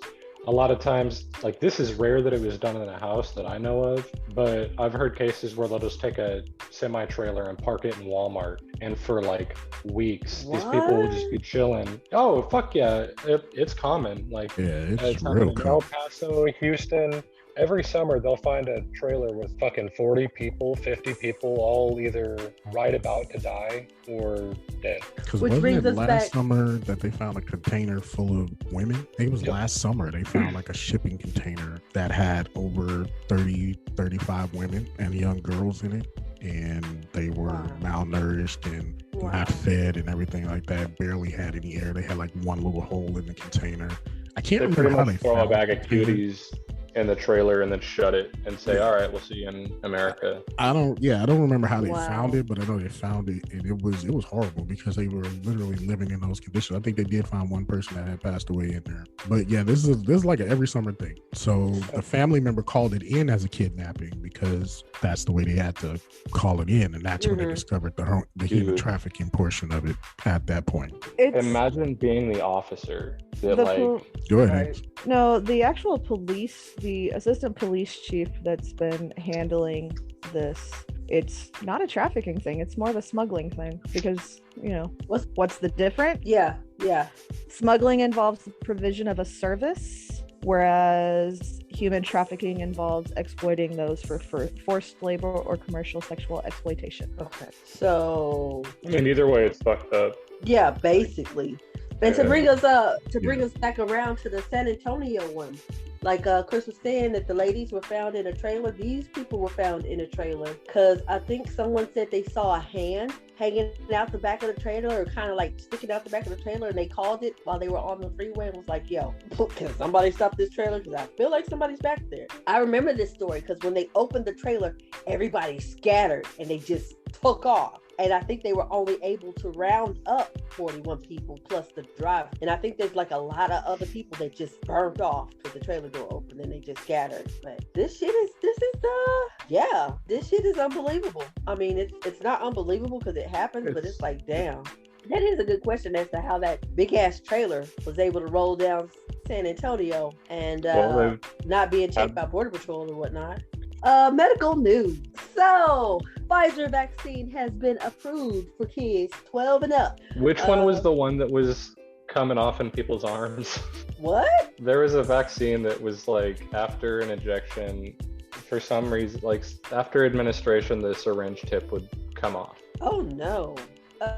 A lot of times, like, this is rare that it was done in a house that I know of, but I've heard cases where they'll just take a semi-trailer and park it in Walmart, and for like weeks, these people will just be chilling. Oh, fuck yeah, it's common. Like, it's real common. El Paso, Houston. Every summer they'll find a trailer with fucking 40 people, 50 people, all either right about to die or dead. Because wasn't it last summer that they found a container full of women? It was last summer they found like a shipping container that had over 30, 35 women and young girls in it. And they were malnourished and not fed and everything like that. Barely had any air. They had like one little hole in the container. I can't remember how they throw a bag of cuties in the trailer and then shut it and say, all right, we'll see you in America. I don't remember how they Wow. found it, but I know they found it, and it was horrible because they were literally living in those conditions. I think they did find one person that had passed away in there. But yeah, this is like an every summer thing. So the family member called it in as a kidnapping because that's the way they had to call it in, and that's when they discovered the human trafficking portion of it at that point. Imagine being the officer that Go ahead. No, the actual police, the assistant police chief that's been handling this, it's not a trafficking thing. It's more of a smuggling thing because, what's the difference? Yeah. Smuggling involves the provision of a service, whereas human trafficking involves exploiting those for forced labor or commercial sexual exploitation. Okay. So. I mean, either way, it's fucked up. Yeah, basically. And to bring us back around to the San Antonio one, like Chris was saying that the ladies were found in a trailer. These people were found in a trailer because I think someone said they saw a hand hanging out the back of the trailer or kind of like sticking out the back of the trailer, and they called it while they were on the freeway and was like, yo, can somebody stop this trailer? Because I feel like somebody's back there. I remember this story because when they opened the trailer, everybody scattered and they just took off. And I think they were only able to round up 41 people plus the driver. And I think there's like a lot of other people that just burned off because the trailer door opened and they just scattered. But this shit is unbelievable. I mean, it's not unbelievable because it happens, but it's like, damn. That is a good question as to how that big ass trailer was able to roll down San Antonio and not being checked by Border Patrol or whatnot. Medical news. So, Pfizer vaccine has been approved for kids 12 and up. Which one was the one that was coming off in people's arms? What? There was a vaccine that was like after an injection, for some reason, like after administration, the syringe tip would come off. Oh no.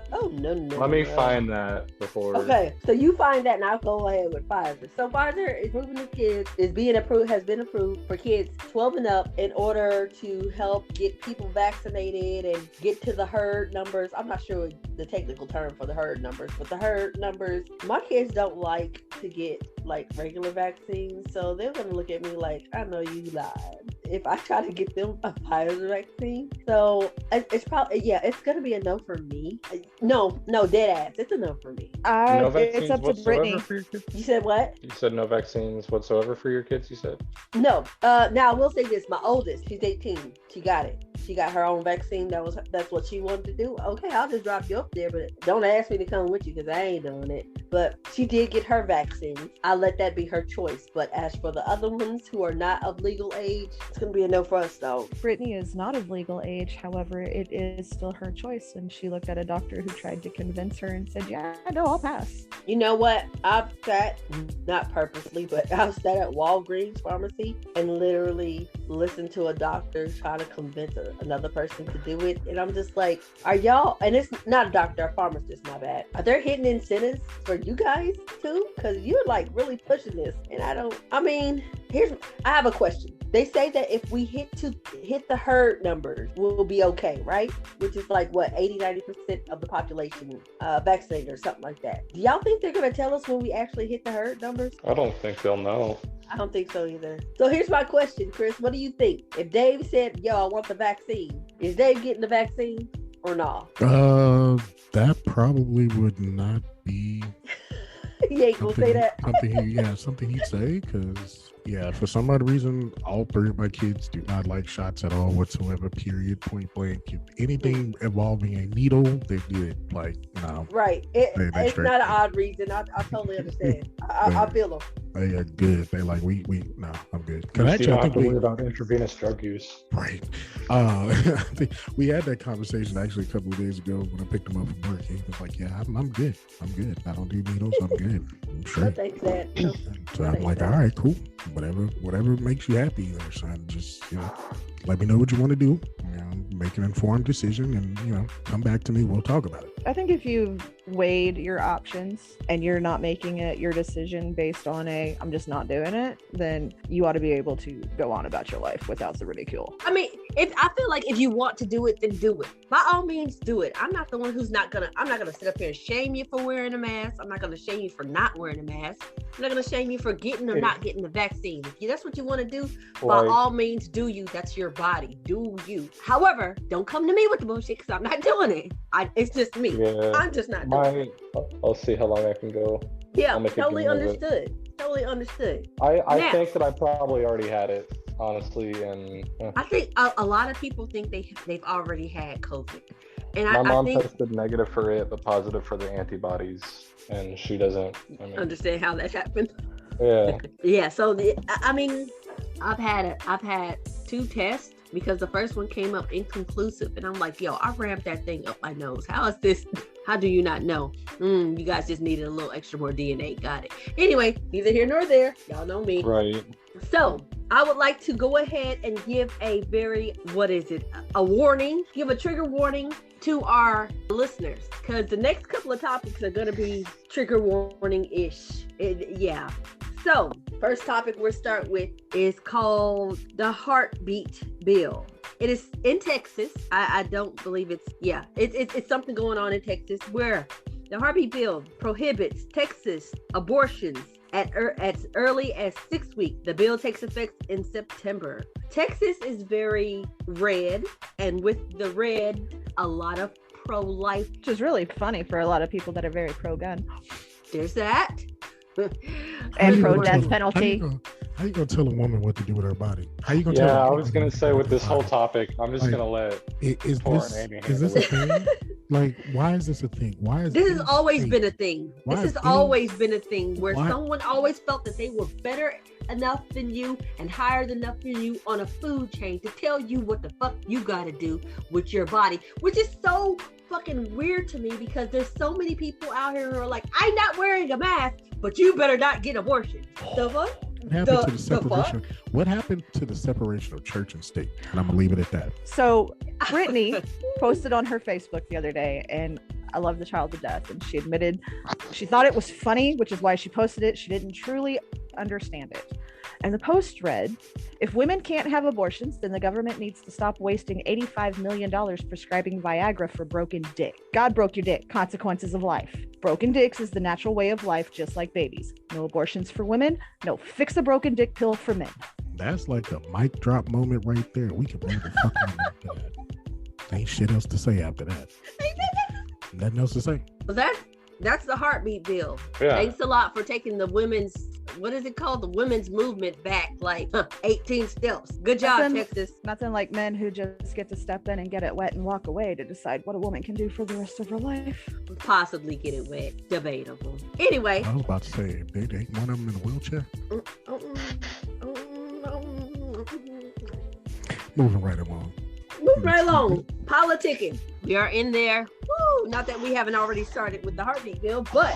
No. Let me find that before. Okay, so you find that and I'll go ahead with Pfizer. So Pfizer is approving the kids, has been approved for kids 12 and up in order to help get people vaccinated and get to the herd numbers. I'm not sure the technical term for the herd numbers, but the herd numbers, my kids don't like to get like regular vaccines, so they're gonna look at me like, I know you lied if I try to get them a Pfizer vaccine. So it's probably, it's gonna be a no for me. No, dead ass. It's a no for me. No vaccines it's up to Brittany. for your kids? You said what? You said no vaccines whatsoever for your kids, you said? No. Now I will say this, my oldest, she's 18. She got it. She got her own vaccine. That's what she wanted to do. Okay, I'll just drop you up there, but don't ask me to come with you because I ain't doing it. But she did get her vaccine. I'll let that be her choice. But as for the other ones who are not of legal age, it's gonna be a no for us though. Brittany is not of legal age, however, it is still her choice, and she looked at a doctor who tried to convince her and said, yeah, no, I'll pass. You know what? I've sat, not purposely, but I've sat at Walgreens pharmacy and literally listened to a doctor try to convince another person to do it. And I'm just like, are y'all, and it's not a doctor, a pharmacist, my bad. Are there hidden incentives for you guys too? Because you're like really pushing this. And I have a question. They say that if we hit the herd numbers, we'll be okay, right? Which is like what, 80-90% of the population vaccinated or something like that. Do y'all think they're gonna tell us when we actually hit the herd numbers? I don't think they'll know. I don't think so either. So here's my question, Chris. What do you think? If Dave said, yo, I want the vaccine, is Dave getting the vaccine or not? That probably would not be. He ain't gonna say that. Something he'd say, because for some odd reason, all three of my kids do not like shots at all whatsoever, period, point blank. If anything involving a needle, they did like, no. Right. It's not an odd reason. I totally understand. I feel them. They are good. They like, no, I'm good. You don't have to worry about intravenous drug use. Right. I think we had that conversation actually a couple of days ago when I picked him up from work. He was like, yeah, I'm good. I'm good. I don't do needles. I'm good. I'm sure. So I'm like, all right, cool. Whatever makes you happy there, son. Just, let me know what you want to do. Make an informed decision and, come back to me. We'll talk about it. I think if you've weighed your options and you're not making it your decision based on I'm just not doing it, then you ought to be able to go on about your life without the ridicule. I mean, I feel like if you want to do it, then do it. By all means, do it. I'm not the one who's I'm not gonna sit up here and shame you for wearing a mask. I'm not gonna shame you for not wearing a mask. I'm not gonna shame you for getting or not getting the vaccine. If that's what you want to do, by all means, do you. That's your body. Do you. However, don't come to me with the bullshit because I'm not doing it. It's just me. Yeah, I'm just not doing it. I'll see how long I can go. Yeah, totally understood. Totally understood. I think that I probably already had it, honestly, and I think a lot of people think they've already had COVID. And my mom tested negative for it, but positive for the antibodies, and she doesn't understand how that happened. Yeah. Yeah. So I've had 2 tests because the first one came up inconclusive, and I'm like, yo, I rammed that thing up my nose. How is this? How do you not know? You guys just needed a little extra more DNA. Got it. Anyway, neither here nor there. Y'all know me. Right. So I would like to go ahead and give a warning, give a trigger warning to our listeners, because the next couple of topics are going to be trigger warning-ish. Yeah. So first topic we'll start with is called the heartbeat bill. It is in Texas. I don't believe it's something going on in Texas where the heartbeat bill prohibits Texas abortions as early as 6 weeks. The bill takes effect in September. Texas is very red, and with the red, a lot of pro-life. Which is really funny for a lot of people that are very pro-gun. There's that. And pro-death penalty. How you gonna tell a woman what to do with her body? How you gonna tell? Yeah, I was gonna say with this whole topic, I'm just gonna let. Is this a thing? Like, why is this a thing? Why is this has always been a thing? This has always been a thing where someone always felt that they were better enough than you and higher enough than you on a food chain to tell you what the fuck you gotta do with your body, which is so fucking weird to me because there's so many people out here who are like, I'm not wearing a mask, but you better not get abortion. The fuck? What happened to the separation of church and state? And I'm gonna leave it at that. So Brittany posted on her Facebook the other day, and I love the child to death, and she admitted she thought it was funny, which is why she posted it. She didn't truly understand it. And the post read, if women can't have abortions, then the government needs to stop wasting $85 million prescribing Viagra for broken dick. God broke your dick. Consequences of life. Broken dicks is the natural way of life, just like babies. No abortions for women. No fix a broken dick pill for men. That's like a mic drop moment right there. We can bring the fuck on after that. Ain't shit else to say after that. Nothing else to say. Well, that's the heartbeat bill. Yeah. Thanks a lot for taking the women's, what is it called? The women's movement back like 18 steps. Good job, Texas. Nothing like men who just get to step in and get it wet and walk away to decide what a woman can do for the rest of her life. Possibly get it wet. Debatable. Anyway. I was about to say, they one of them in a wheelchair. Moving right along. Moving right along. Politicking. We are in there. Woo! Not that we haven't already started with the heartbeat bill, but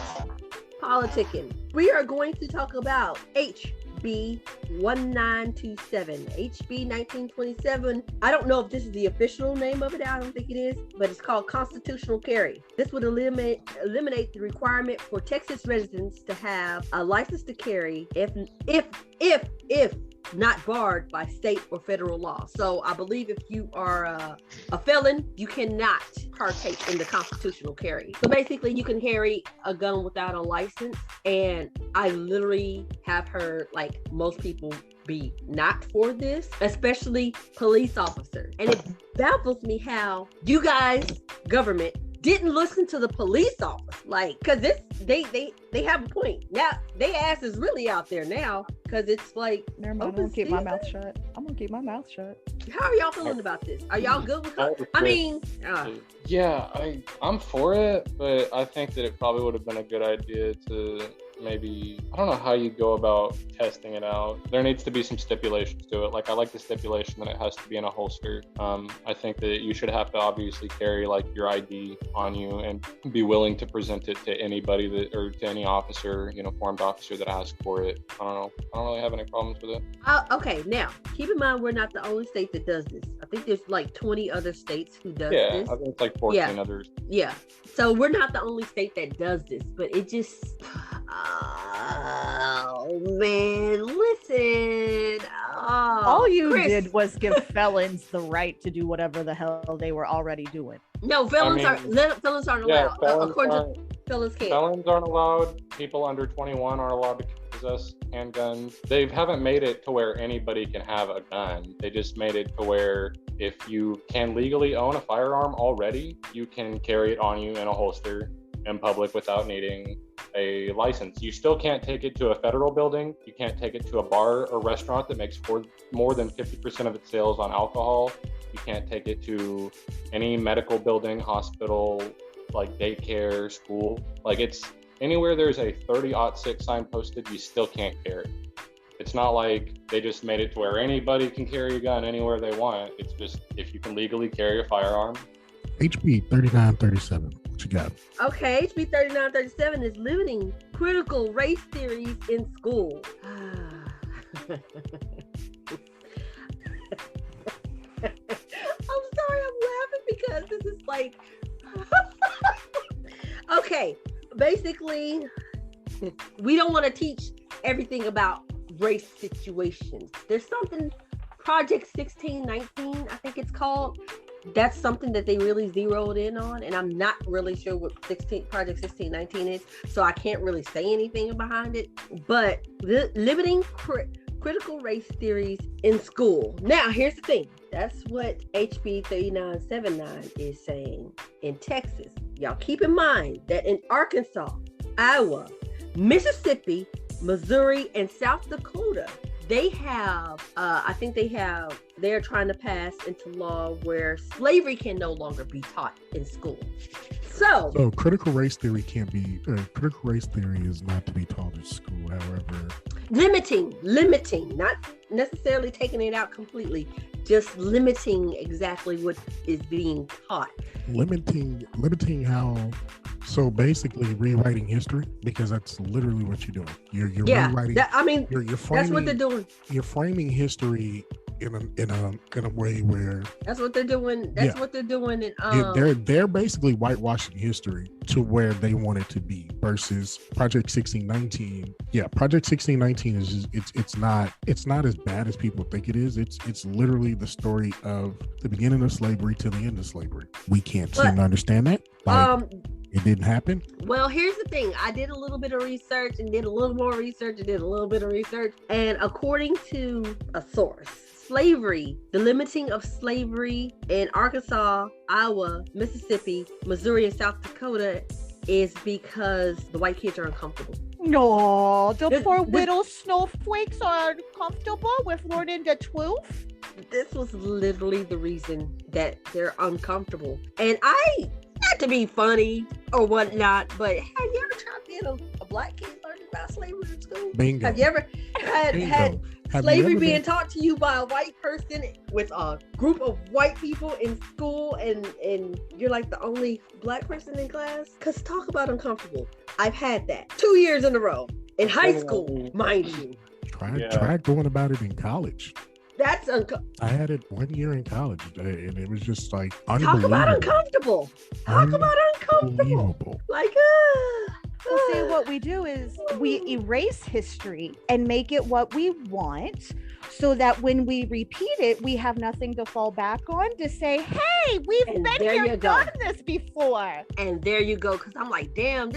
politicking. We are going to talk about HB 1927. HB 1927. I don't know if this is the official name of it. I don't think it is, but it's called constitutional carry. This would eliminate the requirement for Texas residents to have a license to carry if not barred by state or federal law. So I believe if you are a felon, you cannot partake in the constitutional carry. So basically you can carry a gun without a license. And I literally have heard like most people be not for this, especially police officers. And it baffles me how you guys, government, didn't listen to the police officer, like, because they have a point. Now they ass is really out there now because it's like, I'm gonna keep my mouth shut. How are y'all feeling about this? Are y'all good with it? I mean, yeah, I'm for it, but I think that it probably would have been a good idea to maybe, I don't know how you go about testing it out. There needs to be some stipulations to it. Like, I like the stipulation that it has to be in a holster. I think that you should have to obviously carry like your ID on you and be willing to present it to anybody or to any officer, uniformed officer that asks for it. I don't really have any problems with it. Okay, now keep in mind we're not the only state that does this. I think there's like 20 other states who does this. Yeah, I think it's like 14 others. Yeah, so we're not the only state that does this, but it just, oh man, listen. All All you Chris. did was give felons the right to do whatever the hell they were already doing. No, felons aren't Yeah, allowed. According to felons can't. felons aren't allowed. People under 21 aren't allowed to possess handguns. They haven't made it to where anybody can have a gun. They just made it to where if you can legally own a firearm already, you can carry it on you in a holster in public without needing a license. You still can't take it to a federal building. You can't take it to a bar or restaurant that makes more than 50% of its sales on alcohol. You can't take it to any medical building, hospital, like daycare, school. Like it's anywhere there's a 30-06 sign posted, you still can't carry. It's not like they just made it to where anybody can carry a gun anywhere they want. It's just if you can legally carry a firearm. HB 3937. What you got? Okay, HB 3937 is limiting critical race theories in school. I'm sorry, I'm laughing because this is like, okay, basically, we don't want to teach everything about race situations. There's something, Project 1619, I think it's called. That's something that they really zeroed in on, and I'm not really sure what Project 1619 is, so I can't really say anything behind it. But limiting critical race theories in school. Now, here's the thing. That's what HB 3979 is saying in Texas. Y'all keep in mind that in Arkansas, Iowa, Mississippi, Missouri, and South Dakota, they have, they're trying to pass into law where slavery can no longer be taught in school. So critical race theory critical race theory is not to be taught in school. However, limiting, not necessarily taking it out completely, just limiting exactly what is being taught. Limiting how. So basically rewriting history, because that's literally what you're doing. You're rewriting. You're framing, that's what they're doing. You're framing history in a way where that's what they're doing. What they're doing. And they're basically whitewashing history to where they want it to be versus Project 1619. Yeah, Project 1619 is just, it's not as bad as people think it is. It's literally the story of the beginning of slavery to the end of slavery. We can't seem to understand that. It didn't happen? Well, here's the thing. I did a little bit of research and did a little more research and did a little bit of research. And according to a source, slavery, the limiting of slavery in Arkansas, Iowa, Mississippi, Missouri, and South Dakota is because the white kids are uncomfortable. No, the poor widow snowflakes are uncomfortable with learning the truth. This was literally the reason that they're uncomfortable. And not to be funny or whatnot, but have you ever tried being a black kid learning about slavery in school? Bingo. Have you ever had slavery being taught to you by a white person with a group of white people in school and you're like the only black person in class? Because talk about uncomfortable. I've had that 2 years in a row in high school, mind you. Try going about it in college. That's I had it 1 year in college, and it was just like unbelievable. Talk about uncomfortable. Like, well, see, what we do is we erase history and make it what we want, so that when we repeat it, we have nothing to fall back on to say, hey, we've been here, done this before. And there you go. Because I'm like, damn,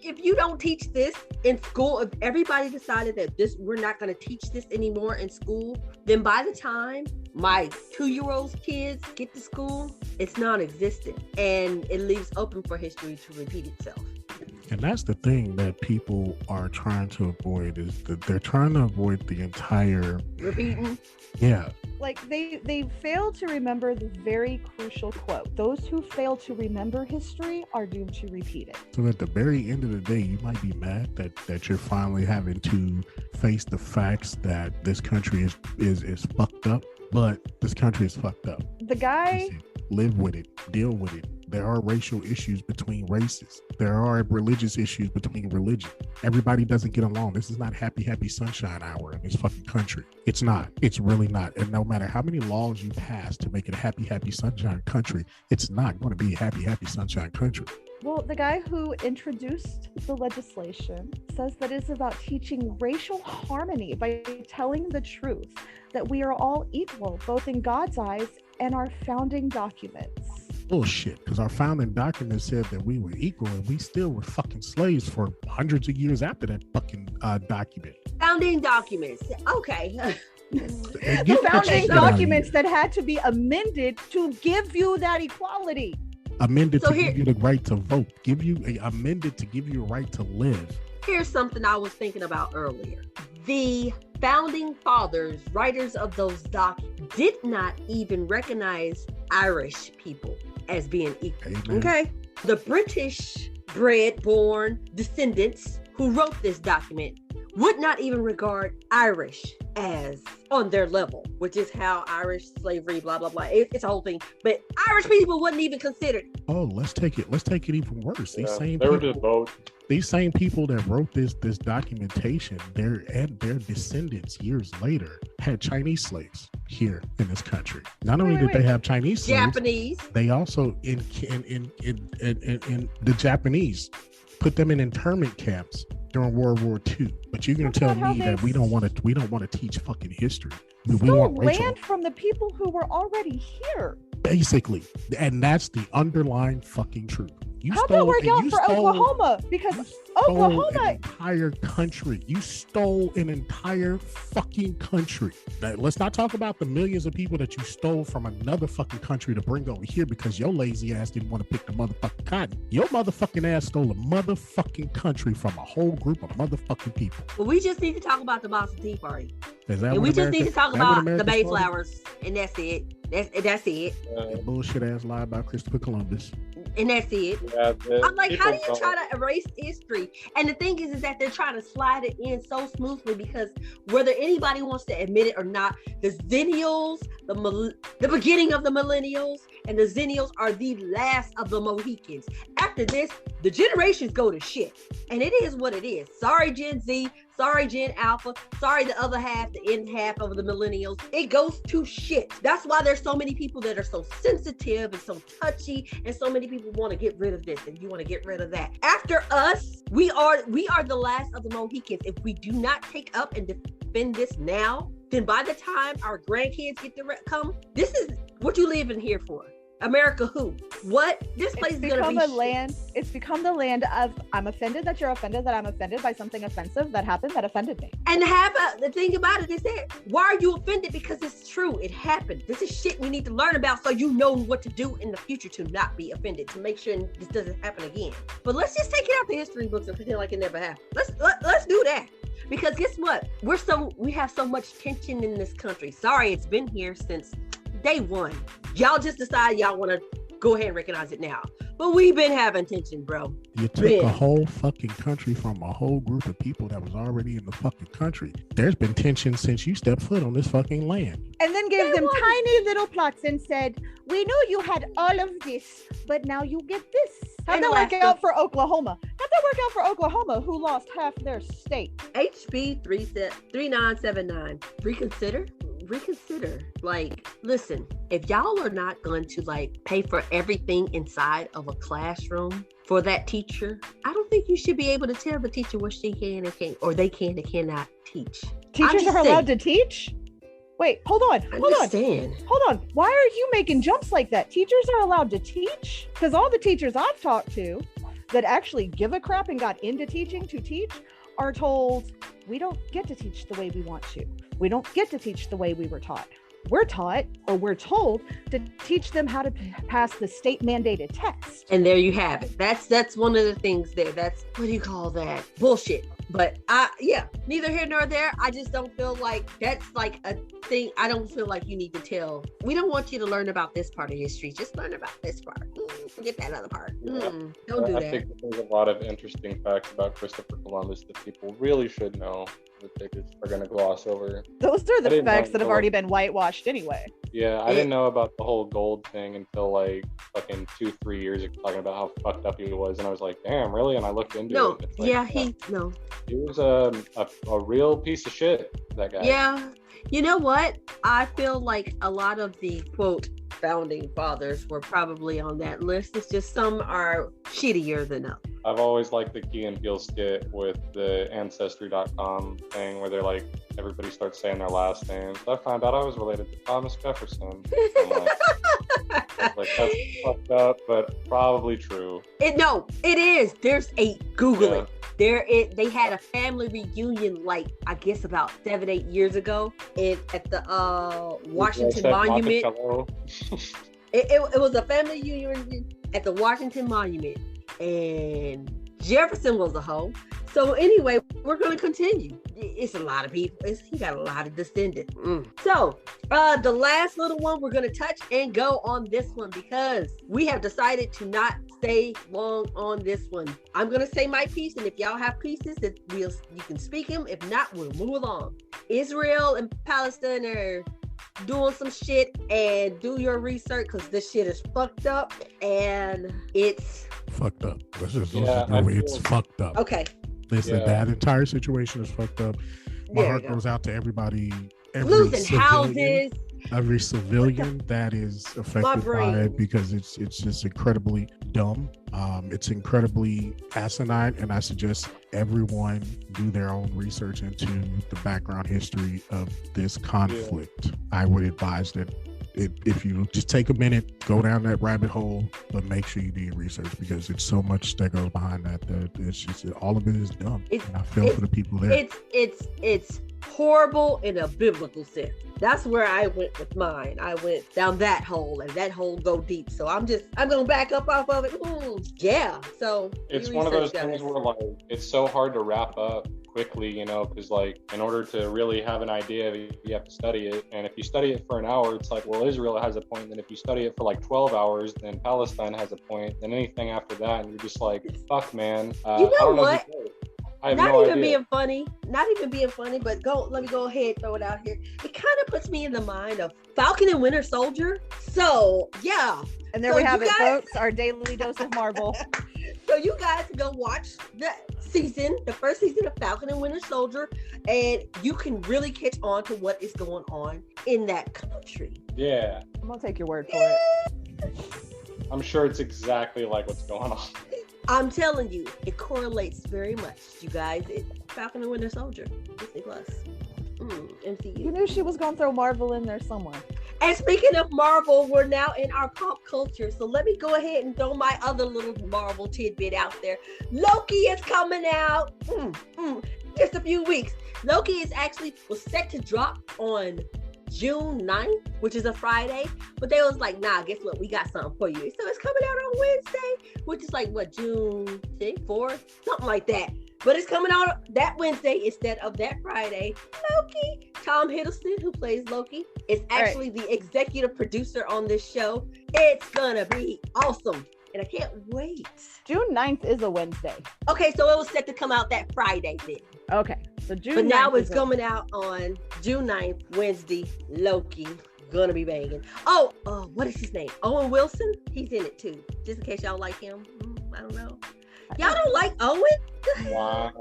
if you don't teach this in school, if everybody decided that we're not going to teach this anymore in school, then by the time my 2-year-old's kids get to school, it's non-existent. And it leaves open for history to repeat itself. And that's the thing that people are trying to avoid, is that they're trying to avoid the entire repeating. Yeah. Like they fail to remember the very crucial quote. Those who fail to remember history are doomed to repeat it. So at the very end of the day, you might be mad that you're finally having to face the facts that this country is fucked up, but this country is fucked up. The guy live with it, deal with it. There are racial issues between races. There are religious issues between religion. Everybody doesn't get along. This is not happy sunshine hour in this fucking country. It's not. It's really not. And no matter how many laws you pass to make it a happy sunshine country, it's not going to be a happy sunshine country. Well, the guy who introduced the legislation says that it's about teaching racial harmony by telling the truth, that we are all equal, both in God's eyes and our founding documents. Bullshit, because our founding documents said that we were equal and we still were fucking slaves for hundreds of years after that fucking document. Founding documents. Okay. The founding documents that had to be amended to give you that equality. Amended to give you the right to vote. Amended to give you a right to live. Here's something I was thinking about earlier. The founding fathers, writers of those documents, did not even recognize Irish people as being equal. Amen. Okay? The British born descendants who wrote this document would not even regard Irish as on their level, which is how Irish slavery, blah, blah, blah. It's a whole thing. But Irish people wasn't even considered. Oh, let's take it even worse. These same people that wrote this documentation, their descendants years later had Chinese slaves here in this country. Not only did they have Chinese slaves, Japanese. They also in the Japanese put them in internment camps during World War II. But you're gonna tell me that we don't want to teach fucking history. We want land from the people who were already here. Basically, and that's the underlying fucking truth. How'd that work out for Oklahoma? Because Oklahoma, an entire country. You stole an entire fucking country. Now, let's not talk about the millions of people that you stole from another fucking country to bring over here because your lazy ass didn't want to pick the motherfucking cotton. Your motherfucking ass stole a motherfucking country from a whole group of motherfucking people. Well, we just need to talk about the Boston Tea Party. And we just need to talk about the Mayflowers, and that's it. That's it. Bullshit ass lie about Christopher Columbus. And that's it. Yeah, I'm like, how do you try to erase history? And the thing is that they're trying to slide it in so smoothly because whether anybody wants to admit it or not, the Xennials, the beginning of the millennials, and the Xennials are the last of the Mohicans. After this, the generations go to shit. And it is what it is. Sorry, Gen Z. Sorry, Gen Alpha. Sorry, the other half, the end half of the millennials. It goes to shit. That's why there's so many people that are so sensitive and so touchy, and so many people want to get rid of this and you want to get rid of that. After us, we are the last of the Mohicans. If we do not take up and defend this now, then by the time our grandkids get to come, this is what you live in here for. America who? What? This place is going to be land. It's become the land of, I'm offended that you're offended that I'm offended by something offensive that happened that offended me. And the thing about it is that, why are you offended? Because it's true. It happened. This is shit you need to learn about so you know what to do in the future to not be offended, to make sure this doesn't happen again. But let's just take it out the history books and pretend like it never happened. Let's do that. Because guess what? We have so much tension in this country. Sorry, it's been here since day one. Y'all just decide y'all want to go ahead and recognize it now. But we've been having tension, bro. You took a whole fucking country from a whole group of people that was already in the fucking country. There's been tension since you stepped foot on this fucking land. And then gave them tiny little plots and said, we knew you had all of this, but now you get this. How'd that work out for Oklahoma? Who lost half their state? HB 3979. Reconsider. Like, listen, if y'all are not going to pay for everything inside of a classroom for that teacher, I don't think you should be able to tell the teacher what she can and can't, or they can and cannot teach. Teachers are allowed to teach? Wait, hold on. Why are you making jumps like that? Teachers are allowed to teach? Because all the teachers I've talked to that actually give a crap and got into teaching to teach are told, we don't get to teach the way we want to. We don't get to teach the way we were taught. We're taught, or we're told, to teach them how to pass the state mandated test. And there you have it. That's one of the things there. That's, what do you call that? Bullshit. But neither here nor there. I just don't feel like that's like a thing. I don't feel like you need to tell. We don't want you to learn about this part of history. Just learn about this part. Forget that other part. Don't do that. I think there's a lot of interesting facts about Christopher Columbus that people really should know that they just are going to gloss over. Those are the facts that have already been whitewashed anyway. Yeah, I didn't know about the whole gold thing until like fucking 2-3 years ago, talking about how fucked up he was, and I was like, damn, really? And I looked into it. It's like, he was a real piece of shit, that guy. Yeah. You know what? I feel like a lot of the quote founding fathers were probably on that list. It's just some are shittier than others. I've always liked the Key and Peele skit with the Ancestry.com thing where they're like, everybody starts saying their last names. I found out I was related to Thomas Jefferson. Like, that's fucked up, but probably true. It is. There's a Google it. They had a family reunion, like I guess about 7-8 years ago, at the Washington Monument. It was a family reunion at the Washington Monument, and Jefferson was a hoe. So anyway, we're going to continue. It's a lot of people. He got a lot of descendants. So the last little one we're going to touch and go on this one because we have decided to not stay long on this one. I'm going to say my piece, and if y'all have pieces, you can speak them. If not, we'll move along. Israel and Palestine are doing some shit, and do your research because this shit is fucked up, and it's fucked up. It's fucked up. Okay. Listen, that entire situation is fucked up. My heart goes out to everybody, losing houses, every civilian that is affected by it, because it's just incredibly dumb. It's incredibly asinine, and I suggest everyone do their own research into the background history of this conflict. I would advise that if you just take a minute, go down that rabbit hole, but make sure you do your research, because it's so much that goes behind that it's just, all of it is dumb. And I feel for the people there. It's horrible in a biblical sense. That's where I went with mine. I went down that hole, and that hole go deep. So I'm gonna back up off of it. So it's one of those things where like it's so hard to wrap up quickly, because like in order to really have an idea, you have to study it. And if you study it for an hour, it's like, well, Israel has a point. Then if you study it for like 12 hours, then Palestine has a point. Then anything after that, and you're just like, fuck, man. You know what? Not even being funny, but let me go ahead and throw it out here. It kind of puts me in the mind of Falcon and Winter Soldier. So, yeah. And there we have it, folks, our daily dose of Marvel. So you guys go watch the first season of Falcon and Winter Soldier, and you can really catch on to what is going on in that country. Yeah. I'm going to take your word for it. I'm sure it's exactly like what's going on. I'm telling you, it correlates very much. You guys, it's Falcon and Winter Soldier. Disney Plus. MCU. You knew she was going to throw Marvel in there somewhere. And speaking of Marvel, we're now in our pop culture. So let me go ahead and throw my other little Marvel tidbit out there. Loki is coming out. Just a few weeks. Loki was set to drop on June 9th, which is a Friday, but they was like, nah, guess what? We got something for you. So it's coming out on Wednesday, which is like, June 4th? Something like that. But it's coming out that Wednesday instead of that Friday. Loki. Tom Hiddleston, who plays Loki, is actually the executive producer on this show. It's gonna be awesome. And I can't wait. June 9th is a Wednesday. Okay, so it was set to come out that Friday then. Okay, so June 9th. But now it's coming out on June 9th, Wednesday. Loki. Gonna be banging. Oh, what is his name? Owen Wilson? He's in it too. Just in case y'all like him. I don't know. Y'all don't like Owen? Wow.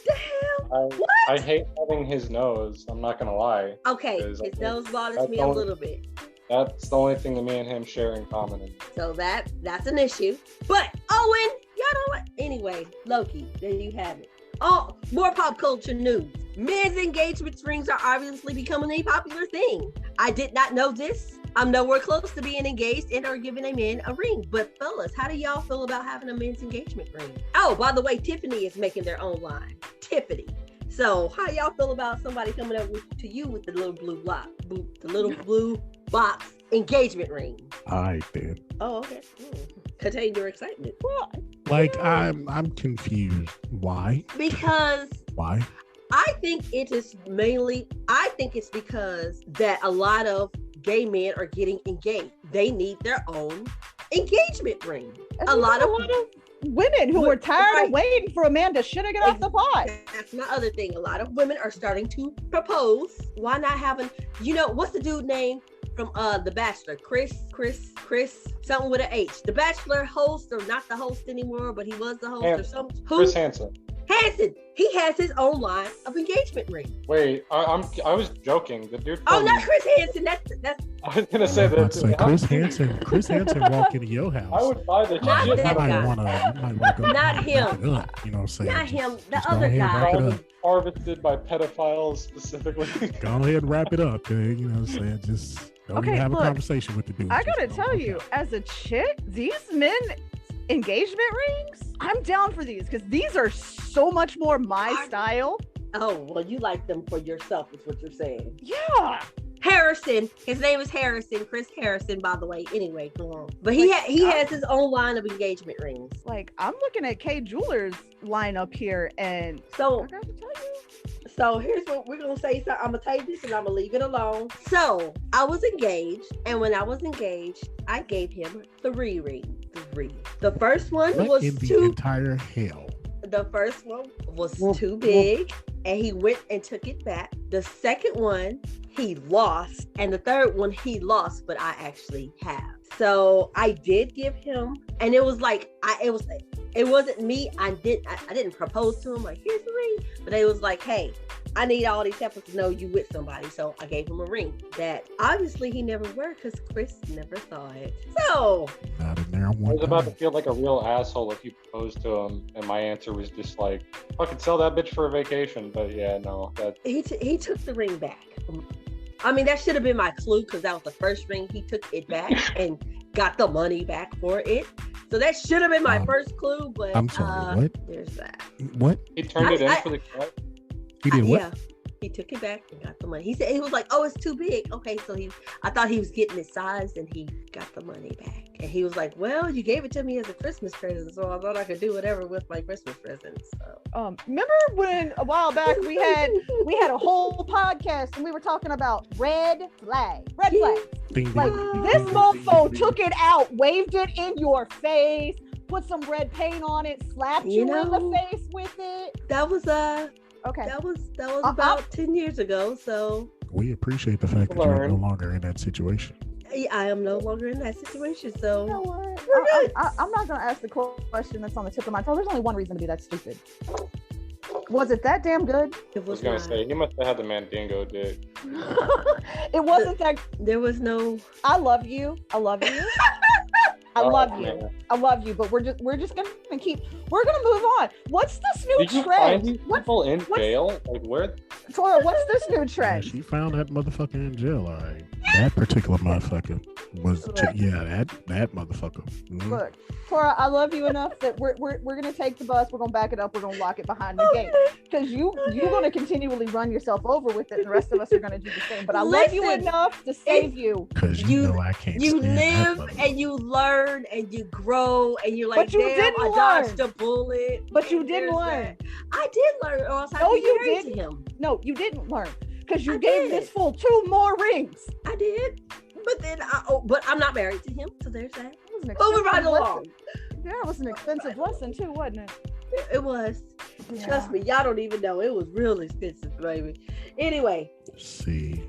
The hell? What? I hate having his nose. I'm not gonna lie. Okay, his nose bothers me a little bit. That's the only thing that me and him share in common. So that's an issue. But Owen, y'all don't like. Anyway, Loki. There you have it. Oh, more pop culture news. Men's engagement rings are obviously becoming a popular thing. I did not know this. I'm nowhere close to being engaged and or giving a man a ring. But fellas, how do y'all feel about having a men's engagement ring? Oh, by the way, Tiffany is making their own line. Tiffany. So how y'all feel about somebody coming up to you with the little blue blue box engagement ring? I did. Oh, okay. Contain your excitement. Why? Like, I'm confused. Why? Because why? I think it's because that a lot of gay men are getting engaged. They need their own engagement ring. A lot of women who were tired of waiting for a man to shit or get off the pot. That's my other thing. A lot of women are starting to propose. Why not having, what's the dude name from The Bachelor. Chris, something with an H. The Bachelor host, or not the host anymore, but he was the host or something. Chris Hansen. He has his own line of engagement ring. Wait, I was joking. The dude. Oh, not Chris Hansen. That's. I was gonna say that. Say Chris Hansen walk into your house. I would buy the Not shit. that guy. You might want to go. Not him. Wrap it up, you know what I'm saying? Not him. The Just go other ahead and guy. wrap it up. Harvested by pedophiles specifically. Go ahead and wrap it up. You know what I'm saying? Just don't even have a conversation with the dude. I gotta tell you, as a chick, these men engagement rings, I'm down for these because these are so much more my style. Oh, well, you like them for yourself, is what you're saying. Yeah. Harrison, his name is Harrison, Chris Harrison, by the way. Anyway, go on. But he has his own line of engagement rings. Like, I'm looking at K Jewelers line up here, and so I got to tell you. So here's what we're gonna say. So I'm gonna tell you this, and I'm gonna leave it alone. So I was engaged, and when I was engaged, I gave him 3 rings. 3. The first one was in the too. entire hell. The first one was too big, and he went and took it back. The second one he lost, and the third one he lost, but I actually have. So I did give him, and it was like it wasn't me. I didn't propose to him like, here's the ring, but it was like, hey, I need all these people to know you with somebody. So I gave him a ring that obviously he never wore because Chris never saw it. So not in there. I was about to feel like a real asshole if you proposed to him, and my answer was just like, fucking sell that bitch for a vacation. But yeah, no, that he took the ring back. I mean, that should have been my clue because that was the first ring. He took it back and got the money back for it. So that should have been my first clue, but I'm sorry, what? There's that. What? He turned it in for the cut? He did what? Yeah. He took it back and got the money. He said, he was like, oh, it's too big. Okay, so I thought he was getting it sized, and he got the money back. And he was like, well, you gave it to me as a Christmas present, so I thought I could do whatever with my Christmas presents. So. Remember when a while back we had a whole podcast and we were talking about red flags. Like this mofo took it out, waved it in your face, put some red paint on it, slapped you in the face with it. That was okay. That was about 10 years ago. So we appreciate the fact that you're no longer in that situation. I am no longer in that situation. So you know what? I'm not gonna ask the question that's on the tip of my tongue. There's only one reason to be that stupid. Was it that damn good? It was. I was gonna say he must have had the Mandingo dick. It wasn't that. There was no. I love you. I love you. I love you. Man. I love you, but we're just gonna move on. What's this new Did you trend? Find these people in jail? Like where? Tora, what's this new trend? Yeah, she found that motherfucker in jail. All right, that particular motherfucker was that motherfucker. Mm-hmm. Look, Tora, I love you enough that we're gonna take the bus. We're gonna back it up. We're gonna lock it behind the gate because you're gonna continually run yourself over with it, and the rest of us are gonna do the same. But I love you enough to save you because you know I can't. You live and you learn and you grow and you're like, but you didn't I dodged a bullet. But you didn't learn. I did learn, or else no, you didn't. Him. No, you didn't learn because you gave this fool 2 more rings. I did, but then but I'm not married to him, so there's that. Moving right along. Yeah, it was an expensive lesson too, wasn't it? It was. Yeah. Trust me, y'all don't even know. It was real expensive, baby. Anyway. See.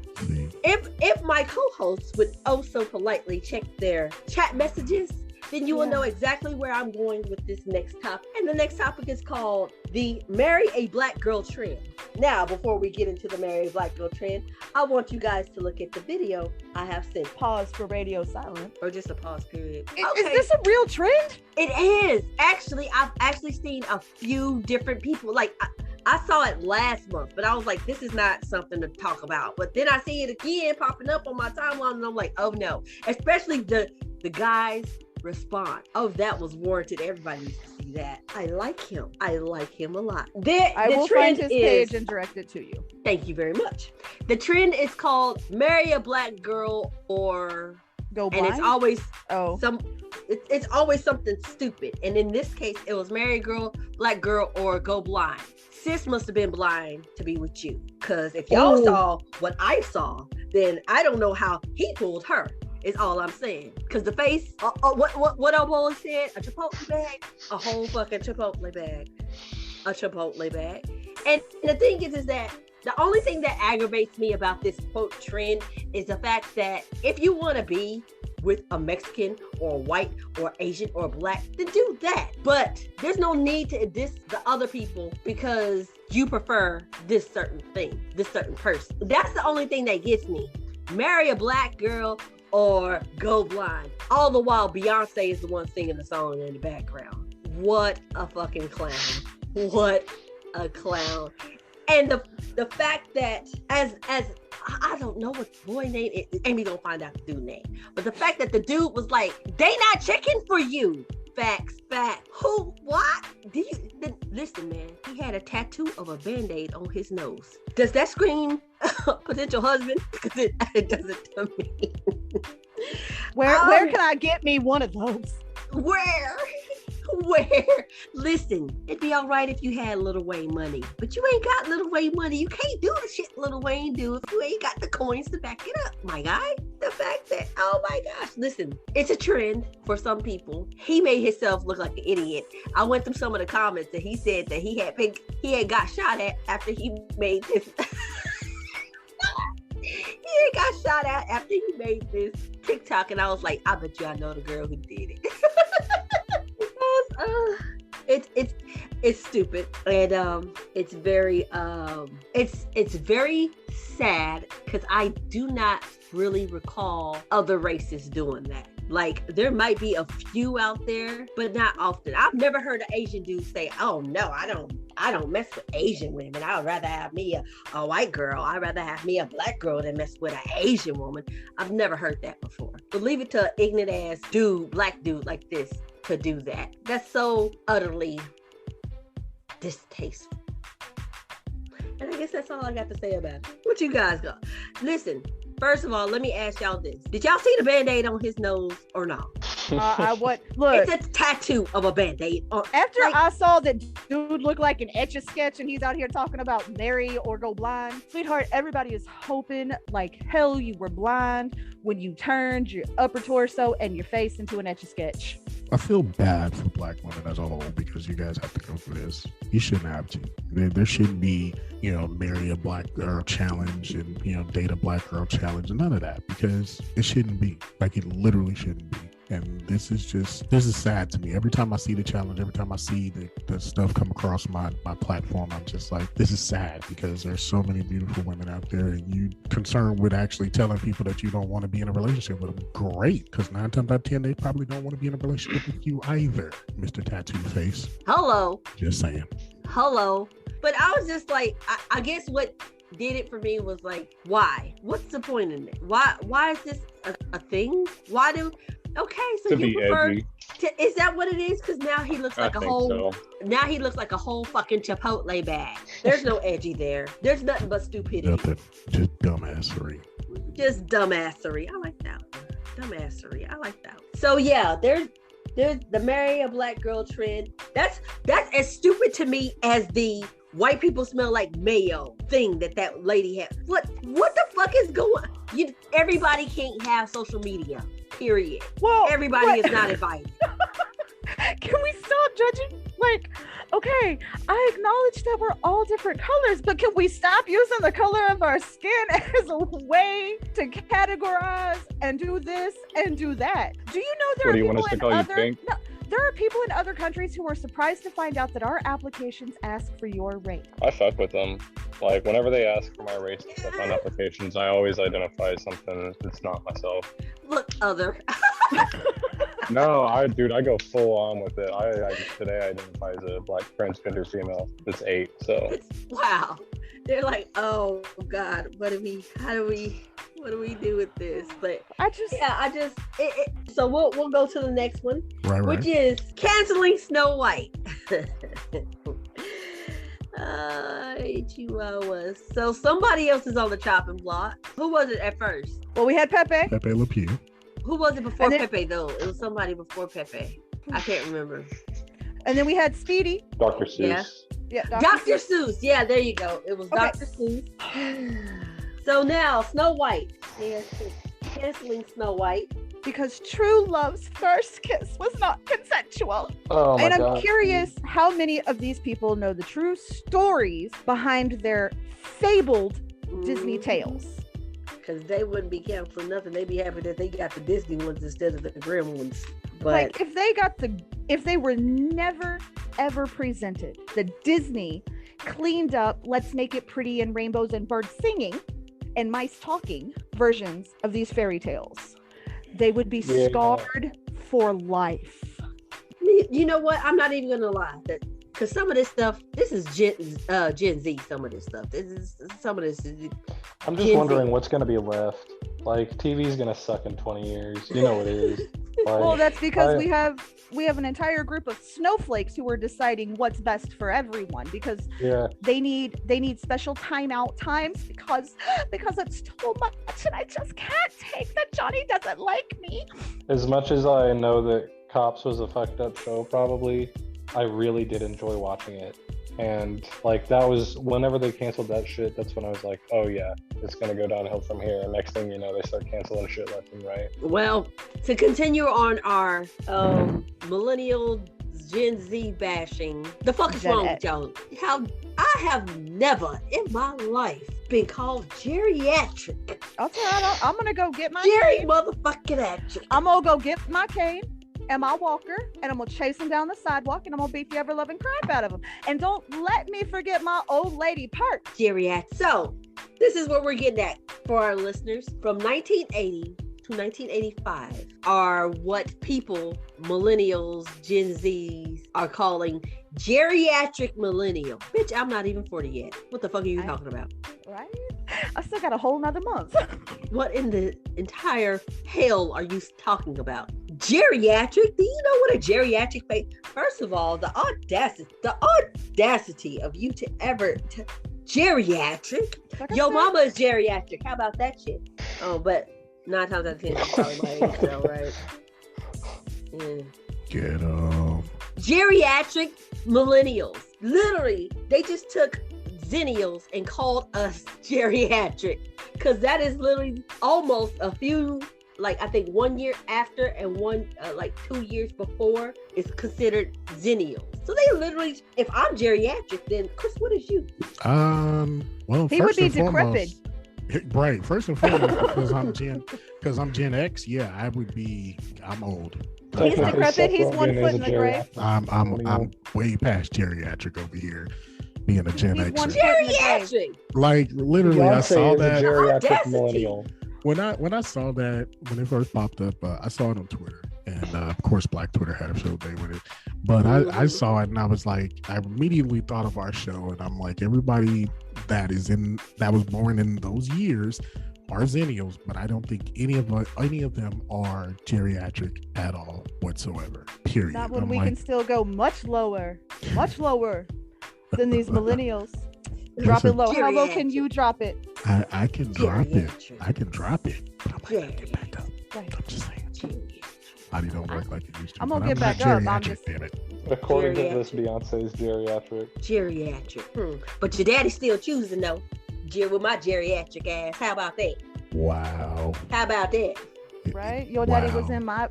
If my co-hosts would so politely check their chat messages, then you will know exactly where I'm going with this next topic. And the next topic is called the Marry a Black Girl Trend. Now, before we get into the Marry a Black Girl Trend, I want you guys to look at the video I have sent. Pause for radio silence. Or just a pause period. Is this a real trend? It is. Actually, I've actually seen a few different people. Like, I saw it last month, but I was like, this is not something to talk about. But then I see it again popping up on my timeline, and I'm like, oh no. Especially the guys respond. Oh, that was warranted. Everybody needs to see that. I like him. I like him a lot. I will find his page and direct it to you. Thank you very much. The trend is called Marry a Black Girl or Go Blind. And it's always it's always something stupid. And in this case, it was Marry a Girl, Black Girl, or Go Blind. Sis must have been blind to be with you. Because if y'all saw what I saw, then I don't know how he pulled her. Is all I'm saying. Because the face, what Obola said, a Chipotle bag, a whole fucking Chipotle bag, a Chipotle bag. And the thing is that The only thing that aggravates me about this quote trend is the fact that if you want to be with a Mexican or a white or Asian or black, then do that. But there's no need to diss the other people because you prefer this certain thing, this certain person. That's the only thing that gets me. Marry a black girl or go blind. All the while Beyonce is the one singing the song in the background. What a fucking clown. What a clown. And the fact that as I don't know what the boy name is. Amy don't find out the dude name. But the fact that the dude was like, they not checking for you. Facts. Who? What? Listen, man. He had a tattoo of a Band-Aid on his nose. Does that scream potential husband? Because it doesn't to me. Where can I get me one of those? Where? Listen, it'd be all right if you had Lil Wayne money, but you ain't got Lil Wayne money. You can't do the shit Lil Wayne do if you ain't got the coins to back it up, my guy. The fact that, oh my gosh, listen, it's a trend for some people. He made himself look like an idiot. I went through some of the comments and he said that he had got shot at after he made this. He got shot at after he made this TikTok, and I was like, I bet you I know the girl who did it. It's stupid, and it's very sad because I do not really recall other races doing that. Like, there might be a few out there, but not often. I've never heard an Asian dude say, oh no, I don't mess with Asian women. I would rather have me a white girl. I'd rather have me a black girl than mess with an Asian woman. I've never heard that before. But leave it to an ignorant ass black dude like this to do that. That's so utterly distasteful. And I guess that's all I got to say about it. What you guys got? Listen, first of all, let me ask y'all this. Did y'all see the Band-Aid on his nose or not? Look. It's a tattoo of a Band-Aid. After I saw that dude look like an Etch-a-Sketch and he's out here talking about marry or go blind, sweetheart, everybody is hoping like hell you were blind when you turned your upper torso and your face into an Etch-a-Sketch. I feel bad for black women as a whole because you guys have to go through this. You shouldn't have to. There shouldn't be, marry a black girl challenge and, date a black girl challenge and none of that because it shouldn't be. Like, it literally shouldn't be. And this is sad to me. Every time I see the challenge, every time I see the stuff come across my platform, I'm just like, this is sad because there's so many beautiful women out there and you concerned with actually telling people that you don't want to be in a relationship with them. Great, because 9 times out of 10, they probably don't want to be in a relationship with you either, Mr. Tattoo Face. Hello. Just saying. Hello. But I was just like, I guess what did it for me was like, why? What's the point in it? Why is this a thing? Okay, so you prefer is that what it is? Because now he looks like now he looks like a whole fucking Chipotle bag. There's no edgy there. There's nothing but stupidity. Nothing. Just dumbassery. Just dumbassery. I like that one. Dumbassery. I like that one. So yeah, there's the marry a black girl trend. That's as stupid to me as the white people smell like mayo thing that lady had. What the fuck is going on? Everybody can't have social media. Period. Well, everybody is not invited. Can we stop judging? Like, okay, I acknowledge that we're all different colors, but can we stop using the color of our skin as a way to categorize and do this and do that? Do you know there are people in other countries who are surprised to find out that our applications ask for your race? I fuck with them. Like, whenever they ask for my race and stuff on applications, I always identify something that's not myself. Look, other. No, I go full on with it. Today I identify as a black transgender female. It's 8, so. Wow. They're like, oh God, what do we do with this? But so we'll go to the next one, which is canceling Snow White. Chihuahuas. So somebody else is on the chopping block. Who was it at first? Well, we had Pepe Le Pew. Who was it before Pepe though? It was somebody before Pepe. I can't remember. And then we had Speedy. Dr. Seuss. Yeah, Dr. Seuss. Yeah, there you go. It was Dr. Seuss. So now Snow White. Yeah, canceling Snow White. because true love's first kiss was not consensual. Oh my And I'm God. curious how many of these people know the true stories behind their fabled Disney tales. Because they wouldn't be canceling nothing. They'd be happy that they got the Disney ones instead of the Grimm ones. But Like if they were never ever presented the Disney cleaned up, let's make it pretty and rainbows and birds singing and mice talking versions of these fairy tales, they would be Yeah. scarred for life. you know what? I'm not even gonna lie. Because some of this stuff, this is Gen Z. Some of this stuff. Some of this is I'm just Gen wondering Z. what's gonna be left. Like TV's gonna suck in 20 years. You know it is. Like, Well, that's because I- we have an entire group of snowflakes who are deciding what's best for everyone, because yeah. they need special timeout times because it's too much and I just can't take that Johnny doesn't like me. As much as I know that Cops was a fucked up show, probably, I really did enjoy watching it. And like that was whenever they canceled that shit, that's when I was like, oh yeah, it's gonna go downhill from here. And next thing you know, they start canceling shit left and right. Well, to continue on our millennial Gen Z bashing, the fuck is Gen wrong X. with y'all? How I have never in my life been called geriatric. I'll tell you, I'm gonna go get my Jerry cane. motherfucking atric. I'm gonna go get my cane and my walker, and I'm gonna chase him down the sidewalk, and I'm gonna beat the ever loving crap out of him. And don't let me forget my old lady part. Geriatric. So this is what we're getting at for our listeners. From 1980 to 1985 are what people, millennials, Gen Zs, are calling geriatric millennial. Bitch, I'm not even 40 yet. What the fuck are you talking about? Right? I still got a whole nother month. What in the entire hell are you talking about? Geriatric? Do you know what a geriatric face? First of all, the audacity of you to ever geriatric. Like I Yo, said, mama is geriatric. How about that shit? Oh, but 9 times out of 10, she's probably my age, though, right? Yeah. Get Geriatric millennials. Literally, they just took Xennials and called us geriatric. Because that is literally almost a few, like I think 1 year after and one, like 2 years before is considered Xennials. So they literally, if I'm geriatric, then Chris, what is you? Well, he would first be and decrepit. foremost, right? First and foremost, because I'm Gen X. Yeah, I'm old. He's Technically, decrepit, Seth he's Rogen one is foot a in the grave. geriatric. I'm way past geriatric over here, being a Gen He's X. one foot in the grave. Geriatric. Like literally, I Beyonce saw is a that geriatric Audacity. millennial. when I saw that when it first popped up. I saw it on Twitter, and of course, Black Twitter had a field day with it. But I saw it, and I was like, I immediately thought of our show, and I'm like, everybody that was born in those years are Xennials, but I don't think any of them are geriatric at all whatsoever. Period. Not when I'm we like, can still go much lower than these millennials. Drop it low. How low can you drop it? I can drop it. Geriatric. I can drop it, but I might not get back up. Right. I'm just saying. Geriatric. Body don't work like it used to. I'm gonna but get not back up. I'm geriatric, just- damn it. According to Geriatric. this, Beyonce is geriatric. Geriatric. But your daddy still choosing though. With my geriatric ass. How about that? Wow. How about that? Right? Your daddy Wow. was in my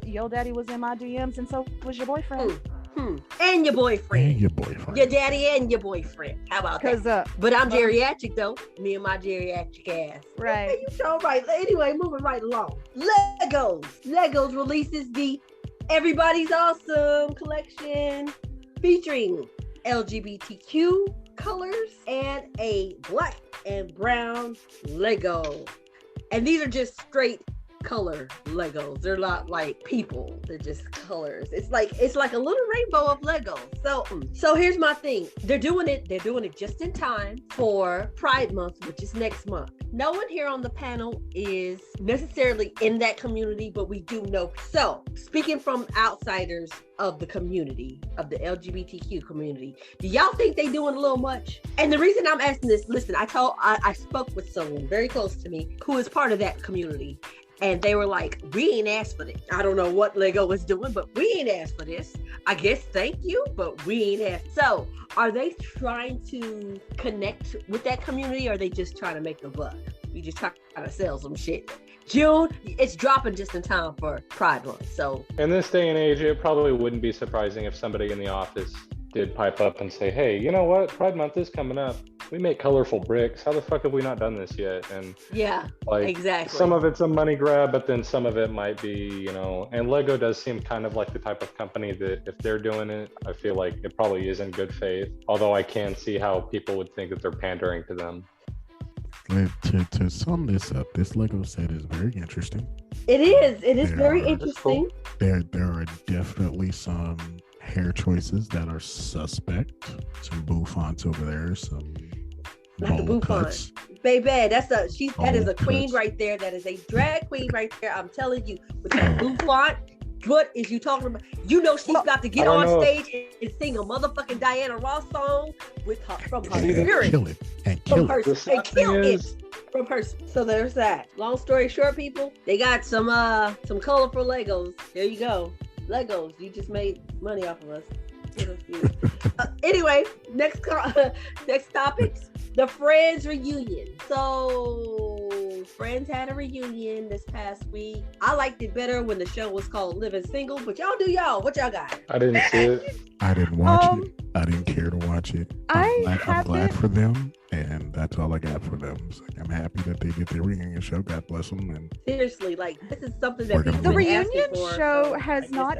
DMs, and so was your boyfriend. And your boyfriend. And your boyfriend. Your daddy and your boyfriend. How about that? Because But I'm geriatric though. Me and my geriatric ass. right. Hey, you so right. Anyway, moving right along. Legos releases the Everybody's Awesome collection featuring LGBTQ colors and a black and brown Lego. And these are just straight color Legos. They're not like people. They're just colors. It's like a little rainbow of Legos. So here's my thing. They're doing it just in time for Pride Month, which is next month. No one here on the panel is necessarily in that community, but we do know. So speaking from outsiders of the community, of the LGBTQ community, do y'all think they doing a little much? And the reason I'm asking this, listen, I spoke with someone very close to me who is part of that community. And they were like, we ain't asked for this. I don't know what Lego is doing, but we ain't asked for this. I guess thank you, but we ain't asked. So are they trying to connect with that community, or are they just trying to make a buck? We just trying to sell some shit. June, it's dropping just in time for Pride Month. So in this day and age, it probably wouldn't be surprising if somebody in the office did pipe up and say, hey, you know what? Pride Month is coming up. We make colorful bricks. How the fuck have we not done this yet? And yeah, like, exactly. Some of it's a money grab, but then some of it might be, you know, and Lego does seem kind of like the type of company that if they're doing it, I feel like it probably is in good faith. Although I can see how people would think that they're pandering to them. To sum this up, this Lego set is very interesting. It is very interesting. There are definitely some hair choices that are suspect. Some bouffants over there, some bowl cuts. Baby, that is a queen right there. That is a drag queen right there. I'm telling you, with that bouffant. What is you talking about? You know she's got to get on stage and sing a motherfucking Diana Ross song with her from her spirit. Kill it. From her. So there's that. Long story short, people, they got some colorful Legos. There you go. Legos. You just made money off of us. Anyway, next topic. The Friends reunion. So Friends had a reunion this past week. I liked it better when the show was called Living Single, but y'all do y'all. What y'all got? I didn't see it. I didn't watch it. I didn't care to watch it. I'm glad for them, and that's all I got for them. So I'm happy that they did their reunion show. God bless them. And seriously, like, this is something that the reunion show has not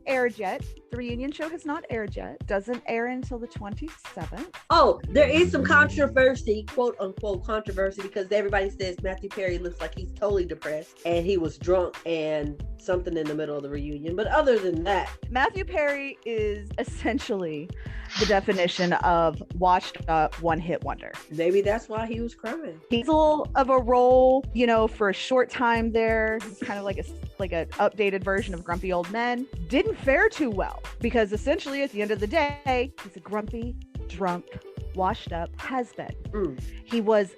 aired yet. The reunion show has not aired yet. Doesn't air until the 27th. Oh, there is some controversy, quote unquote controversy, because everybody says Matthew Perry looks like he's totally depressed and he was drunk and something in the middle of the reunion. But other than that, Matthew Perry is essentially the definition of washed up one-hit wonder. Maybe that's why he was crying. He's a little of a role, you know, for a short time there. He's kind of like an updated version of Grumpy Old Men. Didn't fare too well because essentially at the end of the day, he's a grumpy, drunk, washed up has-been. He was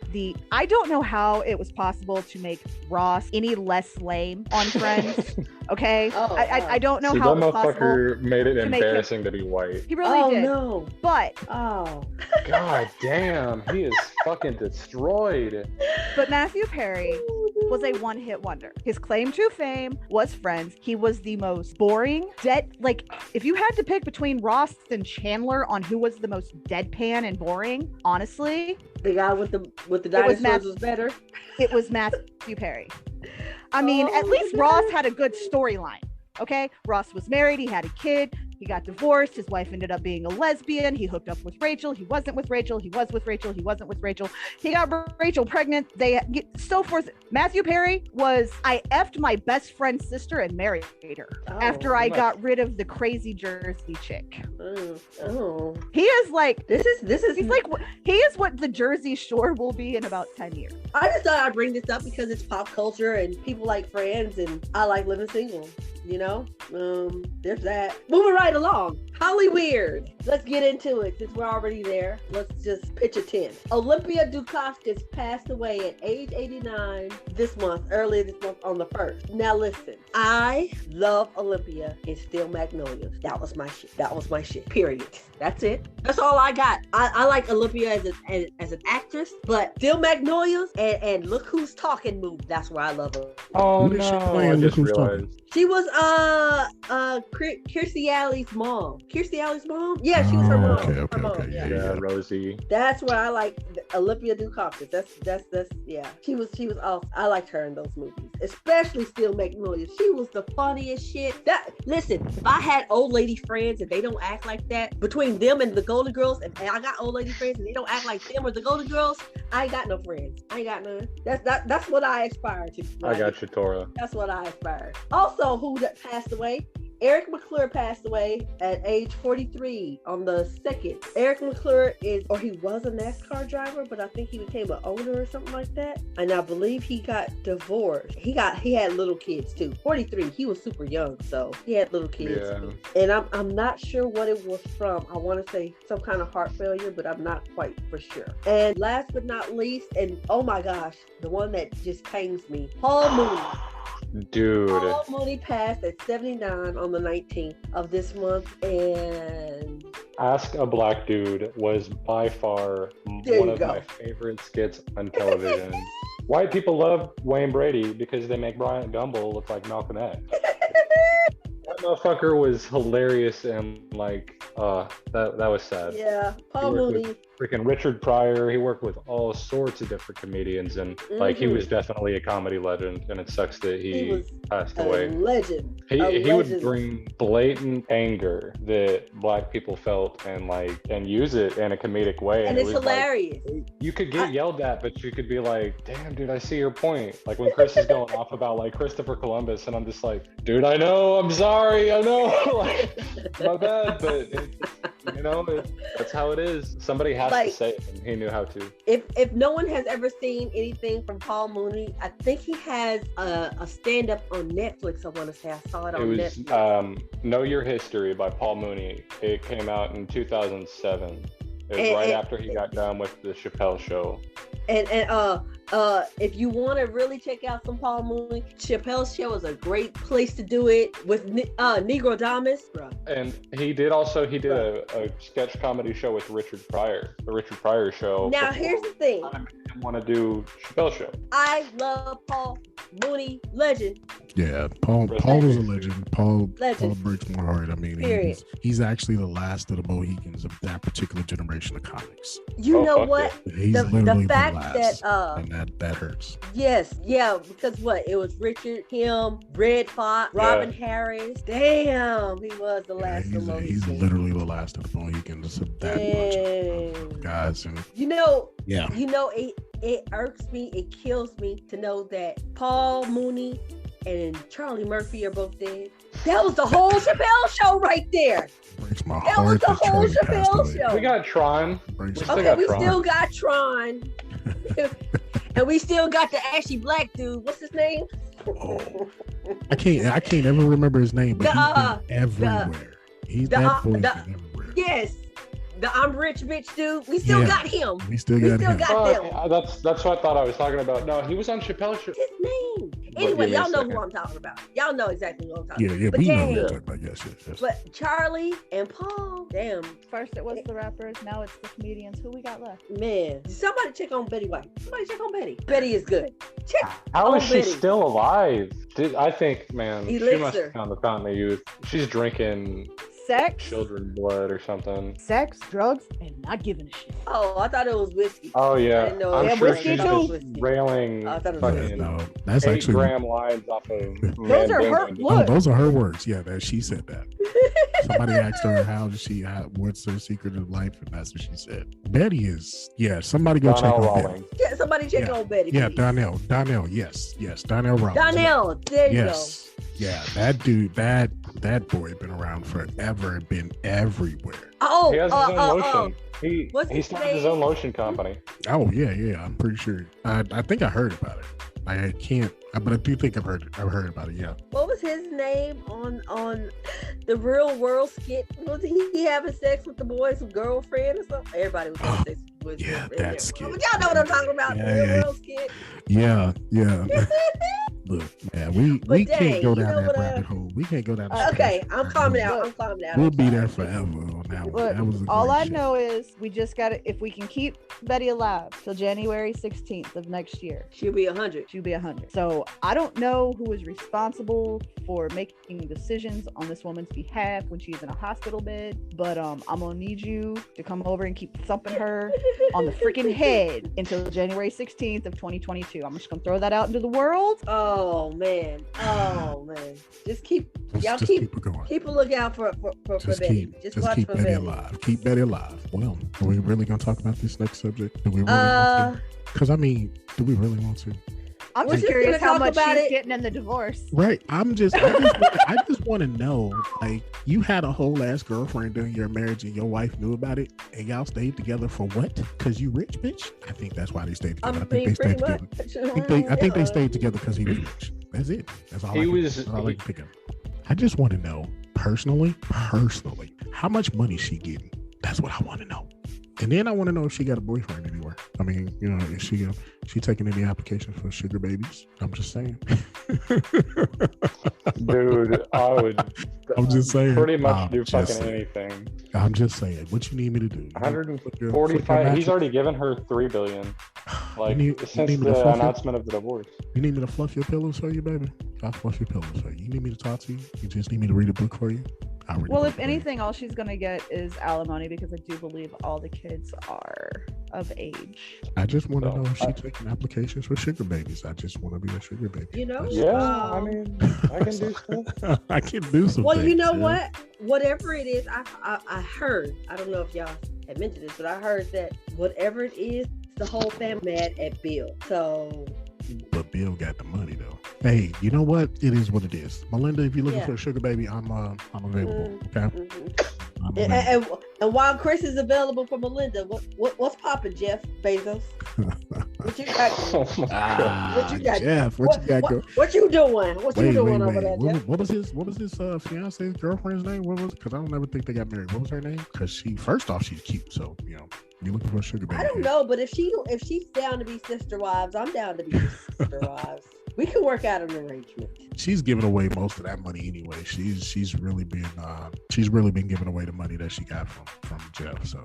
I don't know how it was possible to make Ross any less lame on Friends. Okay, I don't know how it was possible. That motherfucker made it embarrassing to be white. He really did. No. But god damn, he is fucking destroyed. But Matthew Perry was a one-hit wonder. His claim to fame was Friends. He was the most boring, like, if you had to pick between Ross and Chandler on who was the most deadpan and boring, honestly, the guy with the dinosaurs was better. It was Matthew Perry. I mean, at least Ross had a good storyline. Okay, Ross was married, he had a kid, he got divorced, his wife ended up being a lesbian, he hooked up with Rachel, he wasn't with Rachel, he was with Rachel, he wasn't with Rachel, he got Rachel pregnant, so forth. Matthew Perry was, I effed my best friend's sister and married her after I got rid of the crazy Jersey chick. He is like, he is what the Jersey Shore will be in about 10 years. I just thought I'd bring this up because it's pop culture and people like Friends and I like Living Single. You know, there's that. Moving right along. Holly Weird. Let's get into it since we're already there. Let's just pitch a tent. Olympia Dukakis passed away at age 89 earlier this month on the 1st. Now listen, I love Olympia and Steel Magnolias. That was my shit. Period. That's it. That's all I got. I like Olympia as an actress, but Steel Magnolias and Look Who's Talking movie. That's where I love her. Oh no! I just realized. She was Kirstie Alley's mom. Kirstie Alley's mom? Yeah, she was her mom. Okay. Yeah, Rosie. That's where I like Olympia Dukakis. That's yeah. She was awesome. I liked her in those movies, especially Steel Magnolias. She was the funniest shit. Listen, if I had old lady friends and they don't act like that, between them and the Golden Girls, and I got old lady friends and they don't act like them or the Golden Girls, I ain't got no friends. I ain't got none. That's what I aspire to. Right? I got you, Tora. That's what I aspire. Also, who that passed away? Eric Mcclure passed away at age 43 on the 2nd. Eric Mcclure he was a NASCAR driver, but I think he became an owner or something like that. And I believe he got divorced. He had little kids too. 43, he was super young, so he had little kids. Yeah. And I'm not sure what it was from. I want to say some kind of heart failure, but I'm not quite for sure. And last but not least, and oh my gosh, the one that just pains me, Paul Mooney. Dude. Paul Mooney passed at 79 on the 19th of this month, and Ask a Black Dude was by far one of my favorite skits on television. White people love Wayne Brady because they make Bryant Gumbel look like Malcolm X. That motherfucker was hilarious and like, that was sad. Yeah, Paul He worked Mooney. with freaking Richard Pryor. He worked with all sorts of different comedians, and like he was definitely a comedy legend. And it sucks that he passed away. Legend. He would bring blatant anger that black people felt and use it in a comedic way. And it's hilarious. Like, you could get yelled at, but you could be like, "Damn, dude, I see your point." Like when Chris is going off about like Christopher Columbus, and I'm just like, "Dude, I know. I'm sorry. I know. Like, my bad." But that's how it is. Somebody has to say it, and he knew how to. If no one has ever seen anything from Paul Mooney, I think he has a stand-up on Netflix. I want to say I saw it on Netflix. Know Your History by Paul Mooney. It came out in 2007. It was right after he got done with the Chappelle Show. And if you want to really check out some Paul Mooney, Chappelle's Show is a great place to do it with Negro Damas. And he did a sketch comedy show with Richard Pryor, the Richard Pryor Show. Now here's the thing. I didn't want to do Chappelle Show. I love Paul Mooney, legend. Yeah, Paul was a legend. Paul breaks my heart. I mean, he's actually the last of the Mohicans of that particular generation of comics. You know what? He's literally the last, and that hurts. Yes, yeah, because it was Richard, him, Red Fox, Robin Harris. Damn, he was the last of the Mohicans. He's literally the last of the Mohicans of that bunch of guys. And it irks me, it kills me to know that Paul Mooney and Charlie Murphy are both dead. That was the whole Chappelle Show right there. Breaks my that heart. Was the whole Chappelle Show. We got Tron. Still got Tron. And we still got the ashy black dude. What's his name? Oh, I can't ever remember his name, but he's been everywhere. He's that voice everywhere. Yes. The I'm rich bitch dude. We still got him. We still got him. That's what I thought I was talking about. No, he was on Chappelle's Show. His name. Anyway, y'all know who I'm talking about. Y'all know exactly what I'm talking about. Yeah, we know who you're talking about. Yes. But Charlie and Paul, damn. First it was the rappers, now it's the comedians. Who we got left? Man, somebody check on Betty White. Somebody check on Betty. Betty is good. How is she still alive? I think, man, she must have found the fountain of youth. She's drinking sex, children blood or something. Sex, drugs, and not giving a shit. Oh, I thought it was whiskey. Oh yeah, I didn't know I'm sure whiskey she's just railing fucking that's 8 actually gram lines off of. Those are her. Those are her words. Yeah, that she said that. Somebody asked her what's her secret of life, and that's what she said. Betty is somebody go check on Betty. Yeah, somebody check on Betty. Yeah, Donnell, yes, Donnell Rollins. Donnell, there you go. Yeah, that dude, that boy been around forever and been everywhere. Oh, he has his own lotion. He started his own lotion company. Oh yeah, I'm pretty sure. I think I heard about it. I can't, but I do think I've heard about it. Yeah. What was his name on the Real World skit? Was he having sex with the boy's girlfriend or something? Everybody was having sex with his girlfriend. That skit. But y'all know what I'm talking about. The Real World skit. Yeah. Look, man, we can't go down that rabbit hole. We can't go down. Okay, I'm calming down. We'll be there forever on that one. That was all I know is we just got to, if we can keep Betty alive till January 16th of next year, she'll be 100. So I don't know who is responsible for making decisions on this woman's behalf when she's in a hospital bed, but I'm gonna need you to come over and keep thumping her on the freaking head until January 16th of 2022. I'm just gonna throw that out into the world. Oh man. Just keep a lookout for Betty. Just watch keep for Betty alive. Keep Betty alive. Well, are we really gonna talk about this next subject? Do we really want to? Because I mean, do we really want to? I'm just curious how much she's getting in the divorce. Right. I just want to know, like, you had a whole ass girlfriend during your marriage and your wife knew about it and y'all stayed together for what? Because you rich, bitch? I think that's why they stayed together. I think they stayed together. I think they stayed together because he was rich. That's it. That's all I can pick up. I just want to know, personally, how much money is she getting? That's what I want to know. And then I want to know if she got a boyfriend anywhere. I mean, is she taking any applications for sugar babies? I'm just saying. Dude, I would. I'm just saying. Pretty much do just fucking saying. anything. I'm just saying. What you need me to do? 145. He's already given her $3 billion. Like since the announcement of the divorce. You need me to fluff your pillows for you, baby? I'll fluff your pillows for you. You need me to talk to you? You just need me to read a book for you? I'll read Well, a book if for anything, all she's gonna get is alimony because I do believe all the kids are of age. you. I just want to know if she's taking applications for sugar babies. I just want to be a sugar baby. You know? Yeah, I mean, I can do stuff. I can do some Well, things, you know yeah. what? Whatever it is, I heard. I don't know if y'all had mentioned this, but I heard that whatever it is, the whole family mad at Bill. So. But Bill got the money though. Hey, you know what? It is what it is. Melinda, if you're looking for a sugar baby, I'm available. Okay. And while Chris is available for Melinda, what's popping, Jeff Bezos? What you got? What you got? Jeff, what you got going? What you doing? What you doing over there, Jeff? What was his fiance's girlfriend's name? What was? Because I don't ever think they got married. What was her name? Because first off, she's cute. So you looking for a sugar baby. I don't know, but if she's down to be sister wives, I'm down to be sister wives. We can work out an arrangement. She's giving away most of that money anyway. She's really been giving away the money that she got from Jeff. So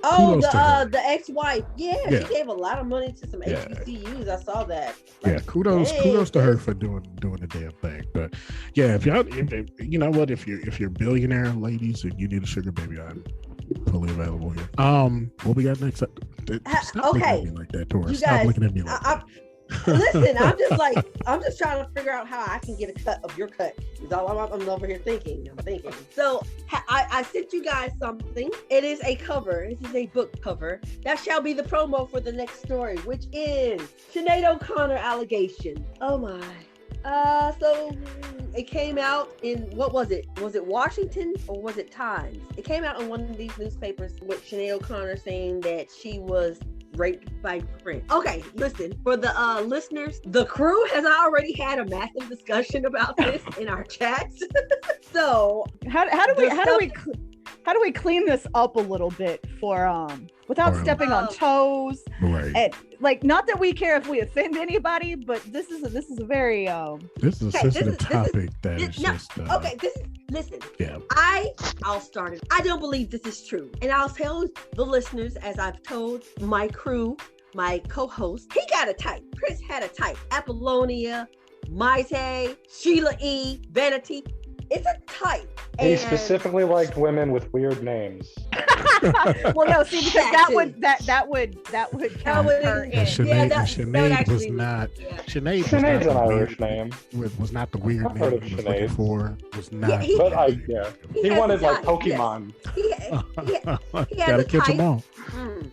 the ex-wife, yeah, she gave a lot of money to some HBCUs. I saw that. Like, kudos to her for doing the damn thing. But yeah, if you know what, if you're billionaire ladies and you need a sugar baby, I'm fully available here. What we got next? Stop looking at me like that, Tora. Stop looking at me like that. Listen, I'm just trying to figure out how I can get a cut of your cut. Is all I'm over here thinking. So I sent you guys something. It is a cover. This is a book cover. That shall be the promo for the next story, which is Sinead O'Connor allegation. Oh my. So it came out in, what was it? Was it Washington or was it Times? It came out in one of these newspapers with Sinead O'Connor saying that she was raped by Prince. Okay, listen, for the listeners, the crew has already had a massive discussion about this in our chats. So how do we clean this up a little bit for without stepping on toes? Right. And like, not that we care if we offend anybody, but this is a very this is a sensitive topic. Listen. Yeah. I'll start it. I don't believe this is true, and I'll tell the listeners, as I've told my crew, my co-host, he got a type. Chris had a type. Apollonia, Maite, Sheila E, Vanity. It's a type. He specifically liked women with weird names. Well, no, see, because that would count her in. Sinead was not. Sinead's an Irish name. Was not the weird I've name heard of he was looking Sinead. for. Was not. He wanted like Pokemon. He Gotta catch them all.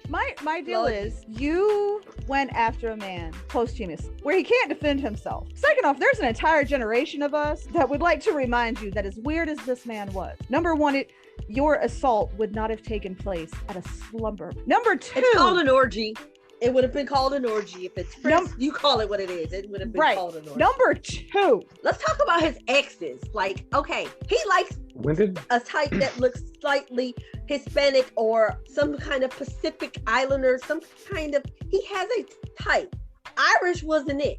My deal is, you went after a man posthumous where he can't defend himself. Second off, there's an entire generation of us that would like to remind you that as weird as this man was, number one, your assault would not have taken place at a slumber. Number two, it's called an orgy. It would have been called an orgy if it's Prince. You call it what it is. It would have been called an orgy. Number two, let's talk about his exes. Like, okay, he likes a type that looks slightly Hispanic or some kind of Pacific Islander, he has a type. Irish wasn't it.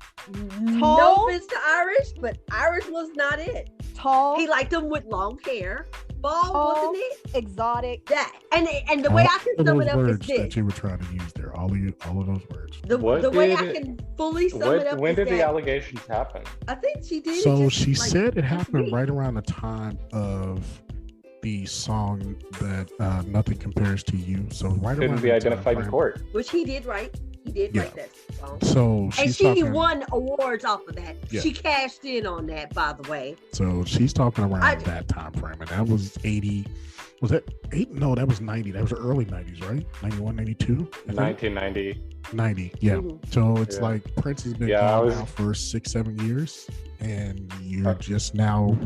Tall? No offense to Irish, but Irish was not it. Tall. He liked them with long hair. Bald, wasn't it? Exotic. That. And the way I can sum it up is this. That you were trying to use there. All of those words. The way I can fully sum it up when is did the that allegations happen? I think she did. So she said it happened right around the time of the song that Nothing Compares to You. So right Couldn't around be identified in court. Which he did right. He did write that song. So she won awards off of that. Yeah. She cashed in on that, by the way. So she's talking around that time frame, and that was 80. Was that 8? No, that was 90. That was the early 90s, right? 91, 92? 1990. 90, yeah. Mm-hmm. So it's like Prince has been gone now for 6-7 years, and you're just now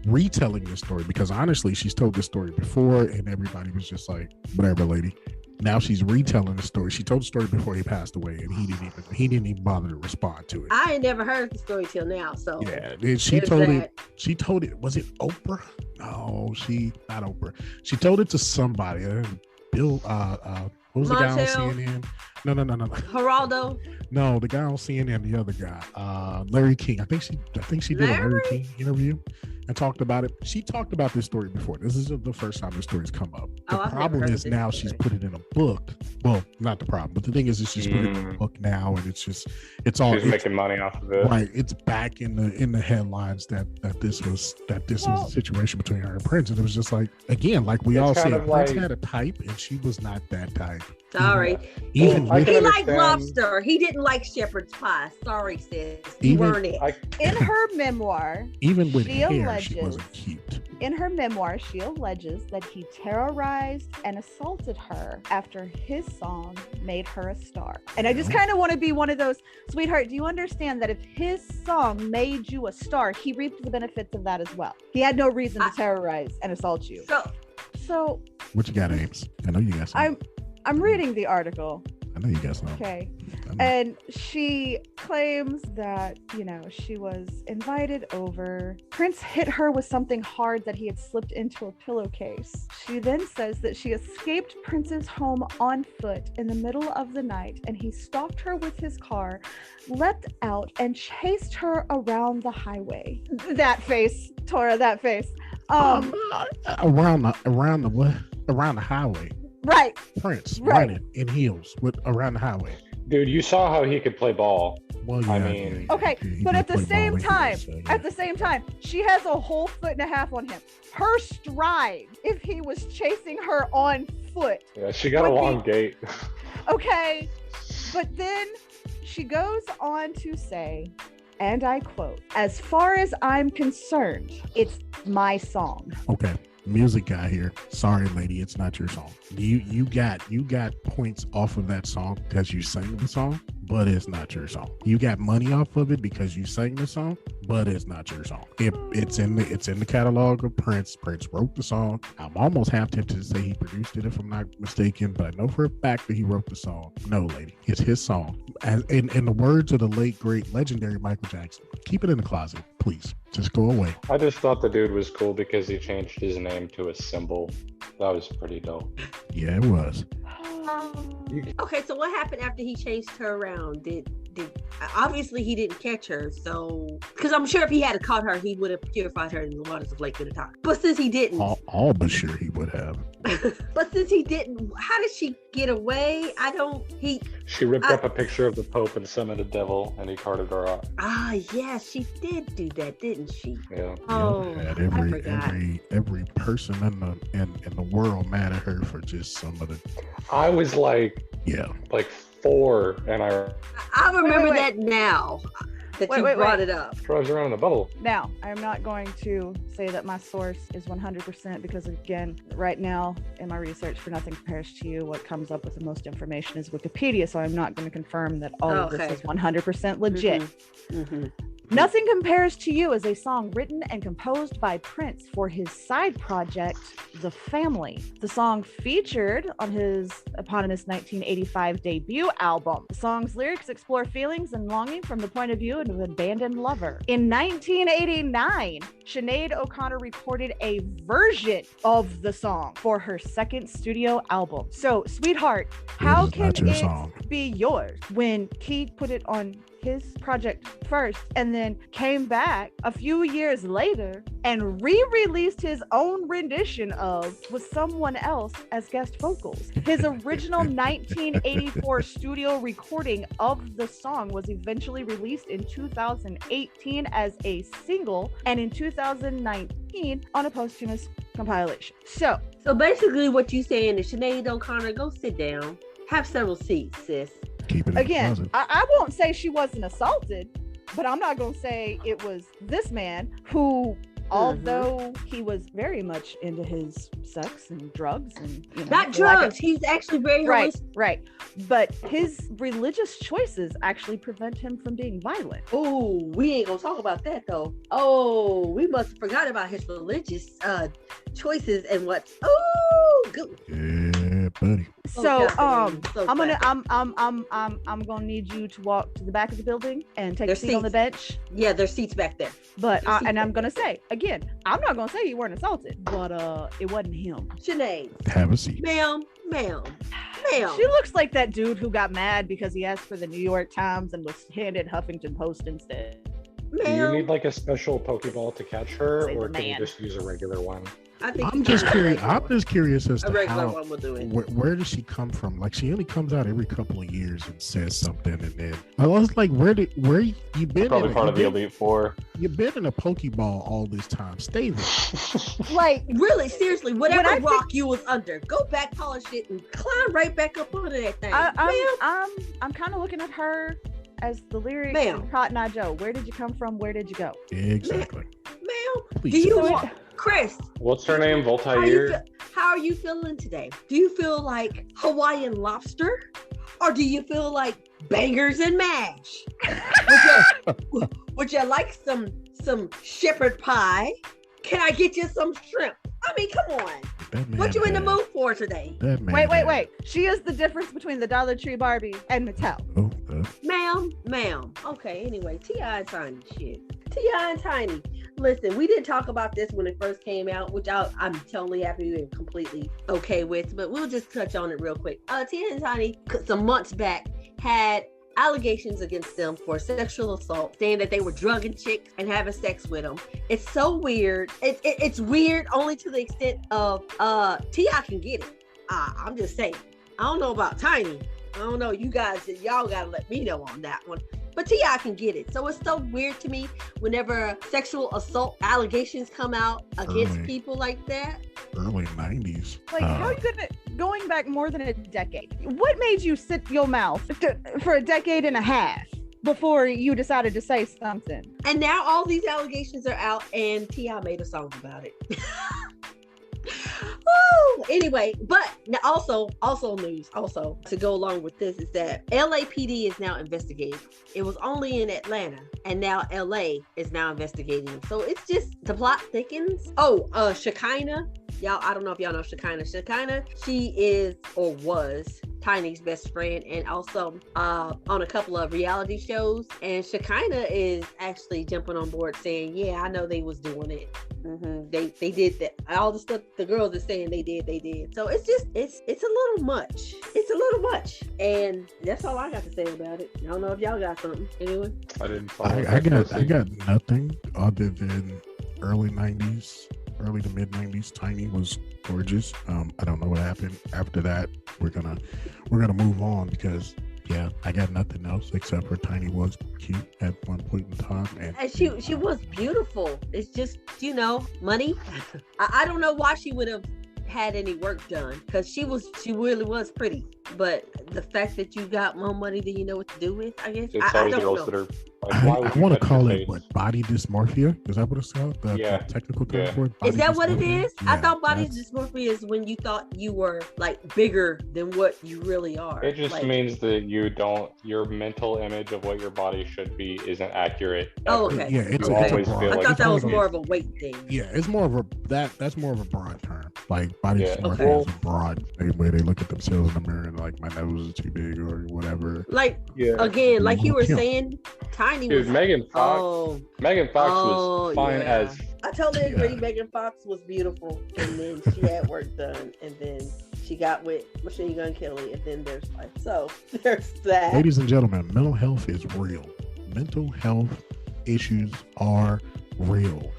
retelling this story, because honestly, she's told this story before, and everybody was just like, whatever, lady. Now she's retelling the story. She told the story before he passed away, and he didn't even bother to respond to it. I ain't never heard the story till now. So yeah, she told it. She told it. Was it Oprah? No, not Oprah. She told it to somebody. Bill What was the guy on Montel, CNN? No. Geraldo, No, the guy on CNN, the other guy, Larry King. I think she did a Larry King interview and talked about it. She talked about this story before. This is the first time the story's come up. The problem is now she's put it in a book. Well, not the problem, but the thing is she's put it in a book now, and it's all she's making money off of it. Right. It's back in the headlines that this was a situation between her and Prince, and it was just like, again, like we all said, Prince had a type, and she was not that type. Sorry. He liked lobster. He didn't like shepherd's pie. Sorry, sis. You weren't it. In her memoir, even with hair, she wasn't cute. In her memoir, she alleges that he terrorized and assaulted her after his song made her a star. And I just kind of want to be one of those, sweetheart, do you understand that if his song made you a star, he reaped the benefits of that as well? He had no reason to terrorize and assault you. So what you got, Ames? I know you got something. I'm reading the article. I know you got something. Okay. And she claims that, she was invited over. Prince hit her with something hard that he had slipped into a pillowcase. She then says that she escaped Prince's home on foot in the middle of the night, and he stalked her with his car, leapt out, and chased her around the highway. That face, Tora, that face. Around the what? Around the highway. Right. Prince running in heels around the highway. Dude, you saw how he could play ball. Well, yeah, I mean, okay, but at the same time, she has a whole 1.5 feet on him. Her stride, if he was chasing her on foot. Yeah, she got a long gait. Okay, but then she goes on to say, and I quote, "As far as I'm concerned, it's my song." Okay. Music guy here. Sorry, lady, it's not your song. You got points off of that song because you sang the song, but it's not your song. You got money off of it because you sang the song, but it's not your song. It's in the catalog of Prince. Prince wrote the song. I'm almost half tempted to say he produced it if I'm not mistaken, but I know for a fact that he wrote the song. No, lady, it's his song. And in the words of the late great legendary Michael Jackson, keep it in the closet, please. Just go away. I just thought the dude was cool because he changed his name to a symbol. That was pretty dope. Yeah, it was. Okay, so what happened after he chased her around? Did obviously he didn't catch her, so because I'm sure if he had caught her, he would have purified her in the waters of Lake Minnetonka. But since he didn't, all but sure he would have. But since he didn't, how did she get away? She ripped up a picture of the Pope and summoned a devil, and he carted her off. Yeah, she did do that, didn't she? Yeah. Oh, I forgot. Every person in the world mad at her for just some of the. I was like 4, and I remember that now that you brought it up. Drives around in a bubble. Now, I'm not going to say that my source is 100% because, again, right now in my research for Nothing Compares to You, what comes up with the most information is Wikipedia, so I'm not going to confirm that all of this is 100% legit. Mm-hmm. Nothing Compares to You is a song written and composed by Prince for his side project, The Family. The song featured on his eponymous 1985 debut album. The song's lyrics explore feelings and longing from the point of view of an abandoned lover. In 1989, Sinead O'Connor recorded a version of the song for her second studio album. So, sweetheart, how can it be yours when Keith put it on his project first and then came back a few years later and re-released his own rendition of with someone else as guest vocals? His original 1984 studio recording of the song was eventually released in 2018 as a single and in 2019 on a posthumous compilation. So basically what you saying is, Sinead O'Connor, go sit down, have several seats, sis. Keep it again, I won't say she wasn't assaulted, but I'm not going to say it was this man who, although he was very much into his sex and drugs and not drugs, he's actually very right. But his religious choices actually prevent him from being violent. Oh, we ain't gonna talk about that though. Oh, we must have forgot about his religious choices and what. Oh, good. Yep. buddy. So So I'm gonna need you to walk to the back of the building and take a There's seat on the seats. bench. Yeah, there's seats back there. But There's seats and I'm back gonna say again, I'm not gonna say you weren't assaulted, but it wasn't him. Sinead, Have a seat. ma'am. She looks like that dude who got mad because he asked for the New York Times and was handed Huffington Post instead. Do you Ma'am, need like a special Pokeball to catch her, Say the or can you man. just use a regular one? I think I'm just curious. I'm just curious as a to regular how. one will do it. Where does she come from? Like she only comes out every couple of years and says something, and then I was like, where you been? Probably in part you of the been- Elite Four. You've been in a Pokeball all this time. Stay there. Like Really, seriously, whatever I rock you was under, go back, polish it, and climb right back up under that thing. I'm kind of looking at her as the lyrics Ma'am. in Cotton Eye Joe. Where did you come from? Where did you go? Exactly. Ma'am, Please. do you say want Chris? What's her name? How, Voltaire? how are you feeling today? Do you feel like Hawaiian lobster, or do you feel like bangers and mash? Would you like some shepherd pie? Can I get you some shrimp? I mean, come on. That man What you in the had- mood for today? That man Wait. had- She is the difference between the Dollar Tree Barbie and Mattel. Oh, Ma'am. Okay, anyway, T.I. and Tiny shit. T.I. and Tiny. Listen, we didn't talk about this when it first came out, which I'm totally happy and completely okay with, but we'll just touch on it real quick. T.I. and Tiny, some months back, had allegations against them for sexual assault, saying that they were drugging chicks and having sex with them. It's so weird. It's weird only to the extent of T.I. can get it. I'm just saying. I don't know about Tiny. I don't know. Y'all gotta let me know on that one. But T.I. can get it. So it's so weird to me whenever sexual assault allegations come out against Early. people like that. early 90s. Like, how are you going back more than a decade? What made you sit your mouth for a decade and a half before you decided to say something? And now all these allegations are out, and T.I. made a song about it. Woo! Anyway, but also news to go along with this is that LAPD is now investigating. It was only in Atlanta, and now LA is now investigating. So it's just the plot thickens. Shekinah. Y'all, I don't know if y'all know Shekinah. Shekinah, she is or was Tiny's best friend, and also on a couple of reality shows. And Shekinah is actually jumping on board, saying, "Yeah, I know they was doing it. They did that. All the stuff the girls are saying they did. So it's just it's a little much. It's a little much, and that's all I got to say about it. I don't know if y'all got something. Anyway, I didn't follow I that got nothing other than early 90s, early to mid 90s. Tiny was gorgeous. I don't know what happened after that. We're gonna move on because yeah, I got nothing else except for Tiny was cute at one point in time, and she was beautiful. It's just money. I don't know why she would have had any work done, because she really was pretty, but the fact that you got more money than you know what to do with, I guess. It's I always don't girls know. that are like, why would I you want to touch your call it face? what, body dysmorphia? Is that what it's called? The technical term Yeah. for it? Is Body that what it dysmorphia? is? I Yeah, thought body that's- dysmorphia is when you thought you were like bigger than what you really are. It just Like, means that your mental image of what your body should be isn't accurate. Oh, ever. okay. Yeah, it's You a always broad- feel I like thought that was it's more of a weight thing. Yeah, it's more of a that's more of a broad term. Like body Yeah. dysmorphia Okay. is a broad way they look at themselves in the mirror and like my nose is too big or whatever. Like Yeah. again, like you were Yeah. saying, Tiny Dude, was. Megan Fox. Oh, Megan Fox Oh, was fine yeah. as I totally agree. Yeah. Megan Fox was beautiful, and then she had work done, and then she got with Machine Gun Kelly, and then there's like there's that. Ladies and gentlemen, mental health is real. Mental health issues are real.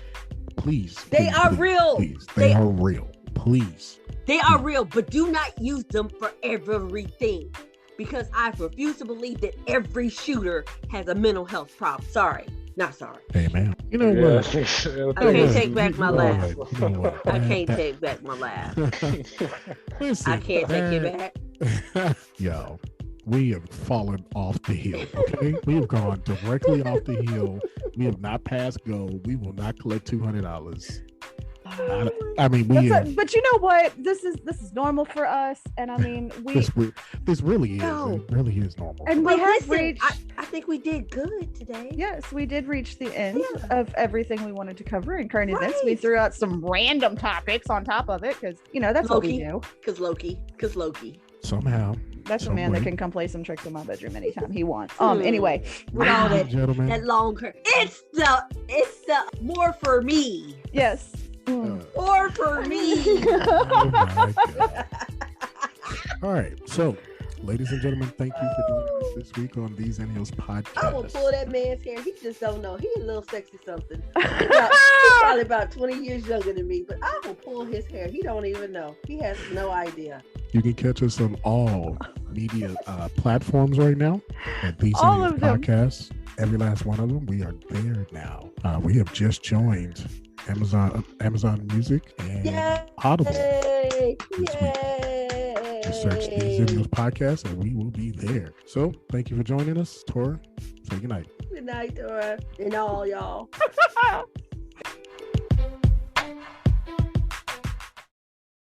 Please. They please, are please, real. Please. They are real. Please. They are real, but do not use them for everything, because I refuse to believe that every shooter has a mental health problem. Sorry, not sorry. Hey man. You know Yeah. what? I can't take back my laugh. You know what? I can't take back my laugh. Listen, I can't take it back. Yo, we have fallen off the hill, okay? We have gone directly off the hill. We have not passed go. We will not collect $200. I mean, but you know what? This is normal for us, and I mean, this really is. No. It really is normal. And we have reached. I think we did good today. Yes, we did reach the end of everything we wanted to cover in current events. Right. We threw out some random topics on top of it because that's what we do. Because Loki. Somehow. That's a man that can come play some tricks in my bedroom anytime he wants. Anyway, with all ladies and gentlemen, that long curve. It's the more for me. yes. More for me. oh my God. All right, so. Ladies and gentlemen, thank you for joining us this week on the Xennials podcast. I will pull that man's hair. He just don't know. He's a little sexy something. He's probably about 20 years younger than me, but I will pull his hair. He don't even know. He has no idea. You can catch us on all media platforms right now at the All Xennials of them. podcast. Every last one of them. We are there now. We have just joined Amazon Music and Audible. Yay! This week. Just search the Xennials podcast and we will be there. So thank you for joining us. Tora, say goodnight. Good night, Dora, and all y'all.